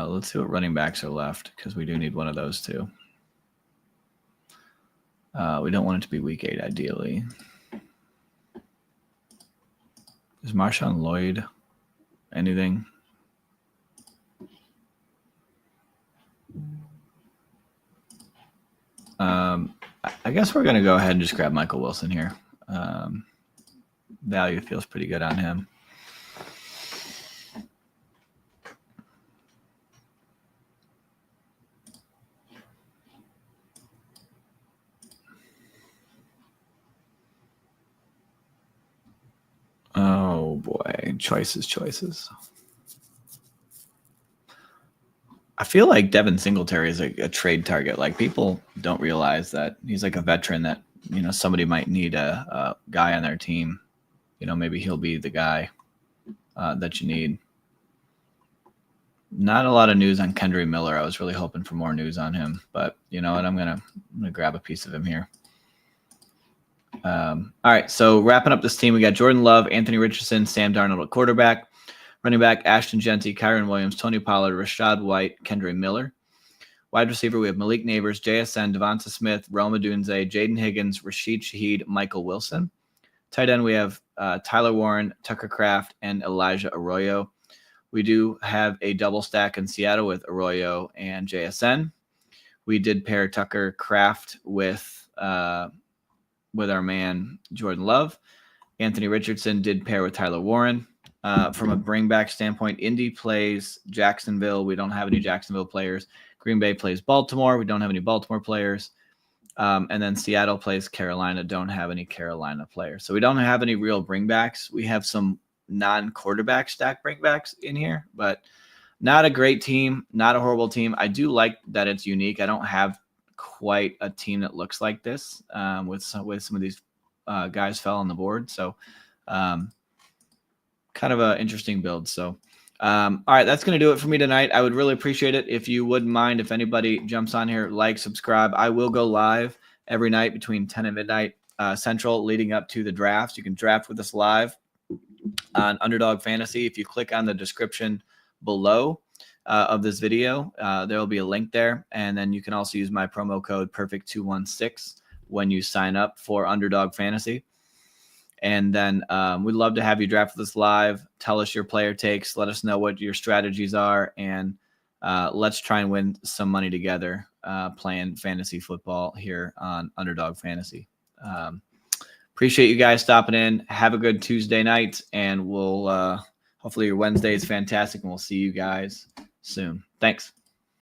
Let's see what running backs are left, because we do need one of those too. We don't want it to be week 8, ideally. Is Marshawn Lloyd anything? I guess we're going to go ahead and just grab Michael Wilson here. Value feels pretty good on him. Oh boy, choices. I feel like Devin Singletary is a trade target. Like, people don't realize that he's like a veteran that, somebody might need a guy on their team. Maybe he'll be the guy that you need. Not a lot of news on Kendre Miller. I was really hoping for more news on him, but you know what? I'm gonna grab a piece of him here. All right, so wrapping up this team, we got Jordan Love, Anthony Richardson, Sam Darnold at quarterback, running back Ashton Genty, Kyron Williams, Tony Pollard, Rashad White, Kendre Miller. Wide receiver, we have Malik Neighbors, JSN, Devonta Smith, Rome Odunze, Jaden Higgins, Rashid Shaheed, Michael Wilson. Tight end, we have Tyler Warren, Tucker Kraft, and Elijah Arroyo. We do have a double stack in Seattle with Arroyo and JSN. We did pair Tucker Kraft with our man Jordan Love. Anthony Richardson did pair with Tyler Warren. From a bring back standpoint, Indy plays Jacksonville. We don't have any Jacksonville players. Green Bay plays Baltimore. We don't have any Baltimore players. And then Seattle plays Carolina. Don't have any Carolina players. So we don't have any real bringbacks. We have some non-quarterback stack bringbacks in here, but not a great team, not a horrible team. I do like that it's unique. I don't have quite a team that looks like this with some of these guys fell on the board. So kind of an interesting build. So all right, that's going to do it for me tonight. I would really appreciate it if you wouldn't mind if anybody jumps on here, like, subscribe. I will go live every night between 10 and midnight Central leading up to the drafts. You can draft with us live on Underdog Fantasy. If you click on the description below of this video, there will be a link there. And then you can also use my promo code Perfect216 when you sign up for Underdog Fantasy. And then we'd love to have you draft with us live. Tell us your player takes. Let us know what your strategies are. And let's try and win some money together playing fantasy football here on Underdog Fantasy. Appreciate you guys stopping in. Have a good Tuesday night. And we'll hopefully your Wednesday is fantastic. And we'll see you guys soon. Thanks.